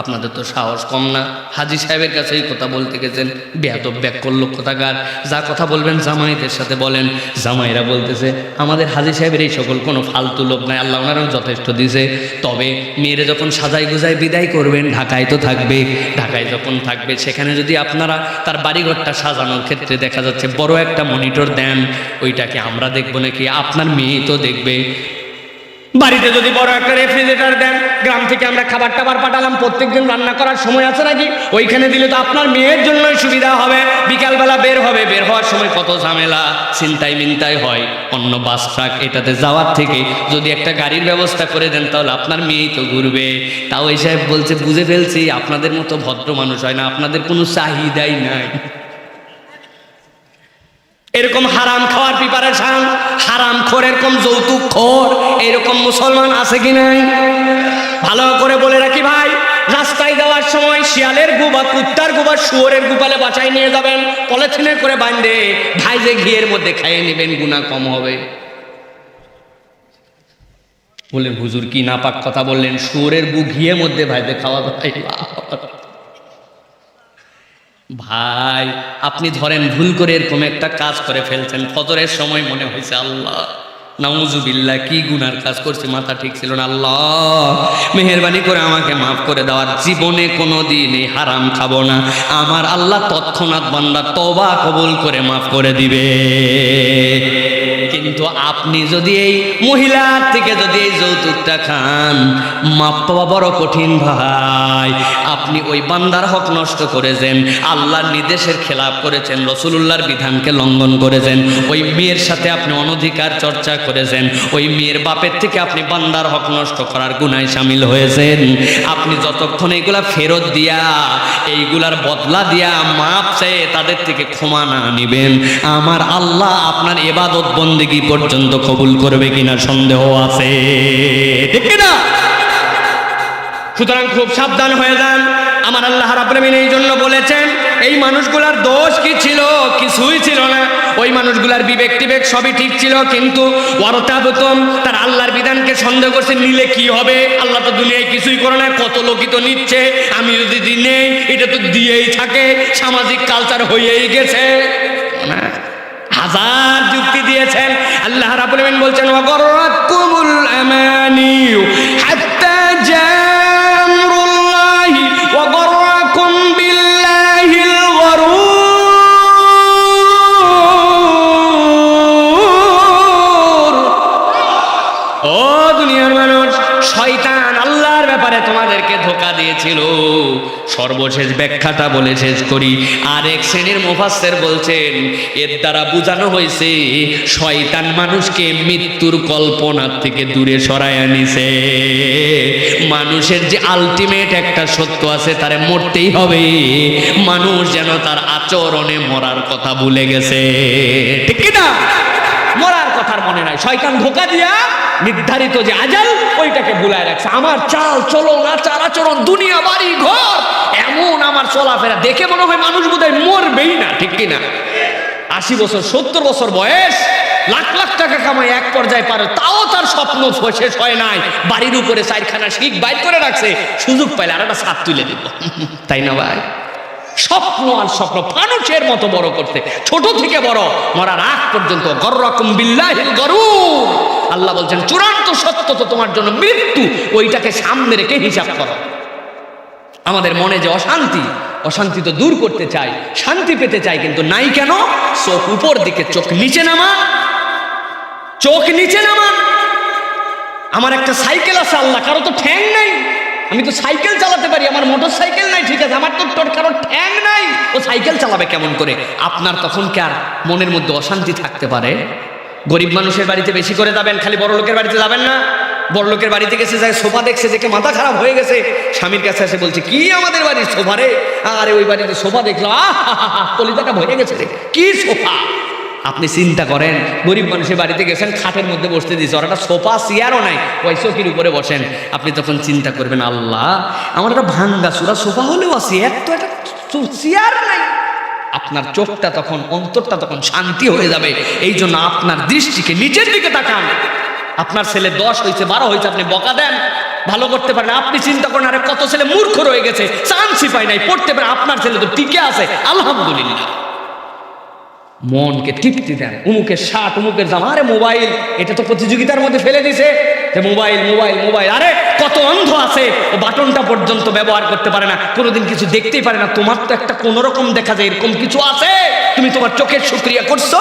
আপনাদের তো সাহস কম না, হাজি সাহেবের কাছে এই কথা বলতে গেছেন, বেয়াদব ব্যাক করলো কোথাকার। যা কথা বলবেন জামাইদের সাথে বলেন। জামাইরা বলতেছে আমাদের হাজি সাহেবের এই সকল কোনো ফালতু লোক নাই, আল্লাহ ওনারও যথেষ্ট দিছে। তবে মেয়েরে যখন সাজাই গুজাই বিদায় করবেন, ঢাকায় তো থাকবে, ঢাকায় যখন থাকবে সেখানে যদি আপনারা তার বাড়িঘরটা সাজানোর ক্ষেত্রে দেখা যাচ্ছে বড় একটা মনিটর দেন, ওইটাকে আমরা দেখবো নাকি? আপনার মেয়ে তো দেখবে। বাড়িতে যদি বড় একটা রেফ্রিজারেটর দেন, গ্রাম থেকে আমরা খাবার টাবার পাঠালাম, প্রত্যেকদিন রান্না করার সময় আছে নাকি? ওইখানে দিলে তো আপনার মেয়ের জন্যই সুবিধা হবে। বিকালবেলা বের হবে, বের হওয়ার সময় কত ঝামেলা, ছিনতাই মিনতাই হয়, অন্য বাস ট্রাক এটাতে যাওয়ার থেকে যদি একটা গাড়ির ব্যবস্থা করে দেন, তাহলে আপনার মেয়েই তো ঘুরবে। তাও এই সাহেব বলছে বুঝে ফেলছি আপনাদের মতো ভদ্র মানুষ হয় না, আপনাদের কোনো চাহিদাই নাই। এরকম হারাম খাওয়ার প্রিপারেশন, হারাম খোর, এরকম যৌতুক খোর, এরকম মুসলমান আছে কি নাই? ভালো করে বলে রাখি ভাই, রাস্তায় যাওয়ার সময় শিয়ালের গু বা কুত্তার গু বা শুয়োরের গুপালে বাঁচাই নিয়ে যাবেন, পলিথিনে করে বাঁধে ভাইজে ঘিয়ের মধ্যে খাইয়ে নেবেন, গুনাহ কম হবে। বললেন হুজুর কি নাপাক কথা বললেন, শুয়োরের গু ঘিয়ের মধ্যে ভাইজে খাওয়া ভাই? ভাই আপনি ধরেন ভুল করে এরকম একটা কাজ করে ফেলছেন, ফজরের সময় মনে হয়েছে আল্লাহ নাউজুবিল্লাহ কি গুনার কাজ করছি, মাথা ঠিক ছিল না, আল্লাহ মেহেরবানি করে আমাকে মাফ করে দেওয়ার, জীবনে কোনো দিন এই হারাম খাবো না। আমার আল্লাহ তৎক্ষণাৎ বান্দা তওবা কবুল করে মাফ করে দিবে। কিন্তু আপনি যদি এই মহিলার থেকে যদি এই যৌতুকটা খান, মাপ পাওয়া বড় কঠিন ভাই। আপনি ওই বান্দার হক নষ্ট করেছেন, আল্লাহর নির্দেশের খেলাপ করেছেন, রাসূলুল্লাহর বিধানকে লঙ্ঘন করেছেন, ওই মেয়ের সাথে আপনি অনধিকার চর্চা করেছেন, ওই মেয়ের বাপের থেকে আপনি বান্দার হক নষ্ট করার গুনায় শামিল হয়েছেন। আপনি যতক্ষণ এইগুলা ফেরত দিয়া, এইগুলার বদলা দিয়া, মাপ চেয়ে তাদের থেকে ক্ষমা না নিবেন, আমার আল্লাহ আপনার ইবাদত বন্দেগী পর্যন্ত কবুল করবে কিনা সন্দেহ আছে, ঠিক কিনা? সুতরাং খুব সাবধান হয়ে যান। আমার আল্লাহ রাব্বুল আমিন এই জন্য বলেছেন, এই মানুষগুলার দোষ কি ছিল? কিছুই ছিল না। ওই মানুষগুলার বিবেক টিবেক সবই ঠিক ছিল, কিন্তু ওয়ারতাবতুম, তার আল্লাহর বিধানকে সন্দেহ করছে। নিলে কি হবে? আল্লাহ তো দুনিয়ায় কিছুই করে না, কত লোকই তো নিচ্ছে, আমি যদি দিই নেই, এটা তো দিয়েই থাকে, সামাজিক কালচার হয়েই গেছে না। হাজার যুক্তি দিয়েছেন। আল্লাহ রাব্বুল আমিন বলছেন ওয়াগররাতকুমুল আমানিউ হাত্তা جاء أمر الله وغركم بالله الغرور ও দুনিয়ার মানুষ শয়তান আল্লাহর ব্যাপারে তোমাদেরকে ধোঁকা দিয়েছিল সর্বশেষ ব্যাখ্যাটা বলে শেষ করি আরেক শ্রেণীর মুফাসসির বলছেন এর দ্বারা বোঝানো হয়েছে শয়তান মানুষকে মৃত্যুর কল্পনার থেকে দূরে সরায় আনিছে মানুষের যে আলটিমেট একটা সত্য আছে তারে মরতেই হবে মানুষ যেন তার আচরণে মরার কথা ভুলে গেছে ঠিক কি না মরার কথার মনে নাই শয়তান ধোঁকা দিয়া নির্ধারিত যে আজাল ওইটাকে ভুলায় রাখছে আমার চাল চলন আচার আচরণ দুনিয়া বাড়ি ঘর এমন আমার চলাফেরা দেখে মনে হয় মানুষ বোধহয় মরবেই না ঠিক কিনা 80 বছর 70 বছর বয়স লাখ লাখ টাকা কামাই এক পর্যায়ে পারে তাও তার স্বপ্ন শেষ হয় নাই বাড়ির উপরে 4খানা শিক বাইর করে রাখছে সুযোগ পাইলে আর একটা ছাদ তুলে দিব তাই না ভাই স্বপ্ন আর স্বপ্ন ফানুষের মতো বড় করতে ছোট থেকে বড় মরার আগ পর্যন্ত গররাকুম বিল্লাহিল গরুর আল্লাহ বলছেন চূড়ান্ত সত্য তো তোমার জন্য মৃত্যু ওইটাকে সামনে রেখে হিসাব করো আমাদের মনে যে অশান্তি তো দূর করতে চাই শান্তি পেতে চাই কিন্তু নাই কেন চোখ উপর দিকে চোখ নিচে নামা আমার একটা সাইকেল আছে আল্লাহ কারো তো ঠ্যাং নাই আমি তো সাইকেল চালাতে পারি আমার মোটর সাইকেল নাই ঠিক আছে আমার তো কারো ঠ্যাং নাই ও সাইকেল চালাবে কেমন করে আপনার তখন কি আর মনের মধ্যে অশান্তি থাকতে পারে গরিব মানুষের বাড়িতে বেশি করে যাবেন খালি বড় লোকের বাড়িতে যাবেন না বড় লোকের বাড়িতে গেছে যায় সোফা দেখছে দেখে মাথা খারাপ হয়ে গেছে স্বামীর কাছে এসে বলছে কি আমাদের বাড়ির সোফা রে আরে ওই বাড়িতে সোফা দেখলো কলিজাটা ভরে গেছে রে কি সোফা আপনি চিন্তা করেন গরিব মানুষের বাড়িতে গেছেন খাটের মধ্যে বসতে দিয়েছে ওর একটা সোফা চেয়ারও নাই ওই চৌকির উপরে বসেন আপনি তখন চিন্তা করবেন আল্লাহ আমার একটা ভাঙ্গা চূড়া সোফা হলেও আছে এত একটা চেয়ার নাই আপনার চোখটা তখন অন্তরটা তখন শান্তি হয়ে যাবে এই জন্য আপনার দৃষ্টিকে নিচের দিকে তাকান আপনার ছেলে 10 হয়েছে 12 হয়েছে আপনি বকা দেন ভালো করতে পারেন আপনি চিন্তা করেন আরে কত ছেলে মূর্খ রয়ে গেছে চান্সই পায় নাই পড়তে পারে আপনার ছেলে তো টিকে আছে আলহামদুলিল্লাহ মনকে তৃপ্তি দেন উমুকের শার্ট উমুকের জামা আরে মোবাইল এটা তো প্রতিযোগিতার মধ্যে ফেলে দিছে যে মোবাইল আরে কত অন্ধ আছে ও বাটনটা পর্যন্ত ব্যবহার করতে পারে না কোনোদিন কিছু দেখতেই পারে না তোমার তো একটা কোন রকম দেখা যায় এরকম কিছু আছে তুমি তোমার চোখের শুকরিয়া করছো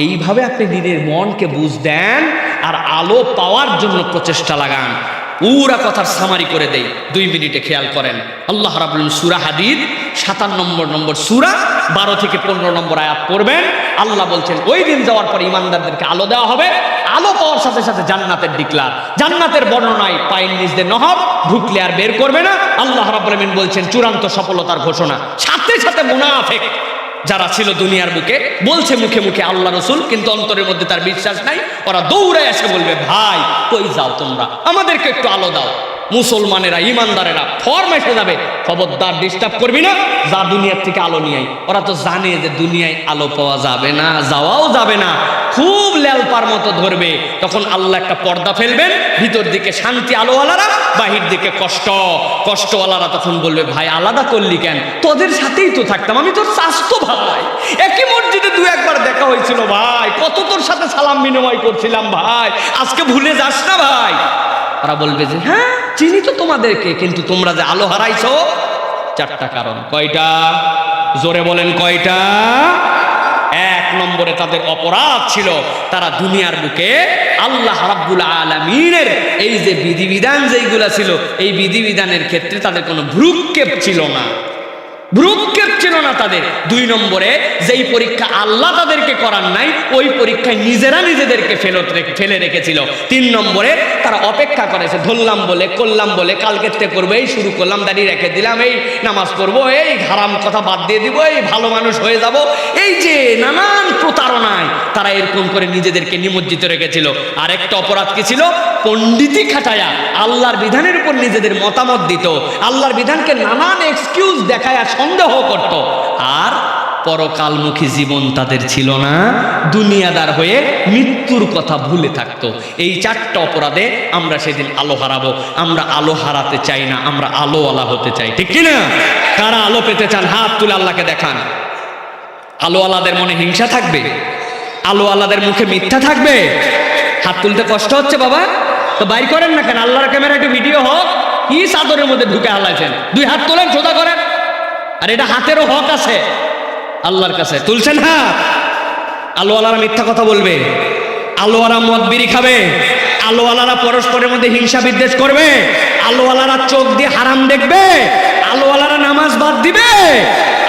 এইভাবে আপনি দিনের মনকে বুঝ দেন আর আলো পাওয়ার জন্য প্রচেষ্টা লাগান পুরা কথার সামারি করে দেই 2 মিনিটে খেয়াল করেন আল্লাহ রাব্বুল সূরা হাদীদ 57 নম্বর সূরা 12 থেকে 15 নম্বর আয়াত পড়বেন আল্লাহ বলছেন ওই দিন যাওয়ার পর ইমানদারদেরকে আলো দেওয়া হবে আলো পাওয়ার সাথে সাথে জান্নাতের ডিক্লার জান্নাতের বর্ণনায় পায়ের নিচ দিয়ে নহর ঢুকলে আর বের করবে না আল্লাহ রাব্বুল আমিন বলছেন চূড়ান্ত সফলতার ঘোষণা সাথে সাথে মুনাফিক যারা ছিল দুনিয়ার বুকে বলছে মুখে মুখে আল্লাহ রাসূল কিন্তু অন্তরের মধ্যে তার বিশ্বাস নাই ওরা দৌড়ে এসে বলবে ভাই কই যাও তোমরা আমাদেরকে একটু আলো দাও মুসলমানেরা ইমানদারেরা ফরমেশে যাবে খবরদার ডিস্টার্ব করবি না যা দুনিয়ার থেকে আলো নিয়ে আই ওরা তো জানে যে দুনিয়ায় আলো পাওয়া যাবে না যাওয়াও যাবে না খুব লেলপার মতো ধরবে তখন আল্লাহ একটা পর্দা ফেলবেন ভিতর দিকে শান্তি আলোওয়ালারা বাহির দিকে কষ্টওয়ালারা তখন বলবে ভাই আলাদা করলি কেন তোদের সাথেই তো থাকতাম আমি তোর চাচতো ভাই একই মসজিদে 2-1 বার দেখা হয়েছিল ভাই কত তোর সাথে সালাম বিনিময় করছিলাম ভাই আজকে ভুলে যাস না ভাই ওরা বলবে যে হ্যাঁ চিনি তো তোমাদেরকে কিন্তু তোমরা যে আলো হারাইছো 4টা কারণ কয়টা জোরে বলেন কয়টা 1 নম্বরে তাদের অপরাধ ছিল তারা দুনিয়ার বুকে আল্লাহ রাব্বুল আলামিনের এই যে বিধিবিধান যেইগুলা ছিল এই বিধিবিধানের ক্ষেত্রে তাদের কোনো ভ্রুক্ষেপ ছিল না তাদের 2 নম্বরে যেই পরীক্ষা আল্লাহ তাদেরকে করার নাই ওই পরীক্ষায় নিজেরা নিজেদেরকে ফেলে রেখেছিল 3 নম্বরে তারা অপেক্ষা করেছে ধরলাম বলে করলাম বলে কালকে থেকে করবো এই শুরু করলাম দাঁড়িয়ে রেখে দিলাম এই নামাজ পড়বো এই হারাম কথা বাদ দিয়ে দিব এই ভালো মানুষ হয়ে যাব এই যে নানান প্রতারণায় তারা এরকম করে নিজেদেরকে নিমজ্জিত রেখেছিল আরেকটা অপরাধ কি ছিল পণ্ডিতি খাটায়া আল্লাহর বিধানের উপর নিজেদের মতামত দিত আল্লাহর বিধানকে নানান এক্সকিউজ দেখায়া সন্দেহ করত আর পরকালমুখী জীবন তাদের ছিল না দুনিয়াদার হয়ে মৃত্যুর কথা ভুলে থাকতো এই 4টা অপরাধে আমরা সেদিন আলো হারাবো আমরা আলো হারাতে চাই না আমরা আলোওয়ালা হতে চাই ঠিক কি না কারা আলো পেতে চান হাত তুলে আল্লাহকে দেখান আলোওয়ালাদের মনে হিংসা থাকবে আলোওয়ালাদের মুখে মিথ্যা থাকবে হাত তুলতে কষ্ট হচ্ছে বাবা তো বাইর করেন না কেন? আল্লাহর ক্যামেরা একটু ভিডিও হোক। কি চাদরের মধ্যে ঢুকে হালাইছেন? 2 হাত তোলেন, সোজা করেন। আর এটা হাতেরও হক আছে আল্লাহর কাছে। তুলছেন হাত? আলোয়ালারা মিথ্যা কথা বলবে, আলোয়ালা মদ বিড়ি খাবে, আলোয়ালারা পরস্পরের মধ্যে হিংসা বিদ্বেষ করবে, আলোয়ালারা চোখ দিয়ে হারাম দেখবে, আলোয়ালারা নামাজ বাদ দিবে,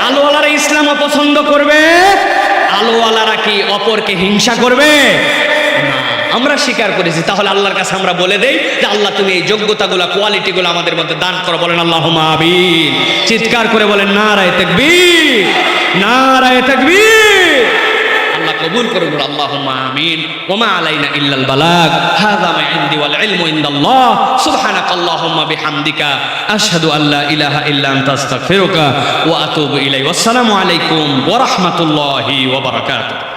আলোয়ালারা ইসলাম অপছন্দ করবে, আলোয়ালারা কি অপরকে হিংসা করবে? না, আমরা স্বীকার করেছি। তাহলে আল্লাহর কাছে আমরা বলে দেই যে আল্লাহ তুমি এই যোগ্যতাগুলো, কোয়ালিটিগুলো আমাদের মধ্যে দান করো। বলেন আল্লাহুম্মা আমিন। চিৎকার করে বলেন নারায়ে তাকবীর, নারায়ে তাকবীর। আল্লাহ কবুল করুন, আল্লাহুম্মা আমিন। ওয়া মা আলাইনা ইল্লাল বালাগ। হাযা মা ইনদি ওয়াল ইলমু ইনদাল্লাহ। সুবহানাকাল্লাহুম্মা বিহামদিকা আশহাদু আল্লা ইলাহা ইল্লা আনতা আস্তাগফিরুকা ওয়া আতুবু ইলাইক। ওয়াসসালামু আলাইকুম ওয়া রাহমাতুল্লাহি ওয়া বারাকাতুহু।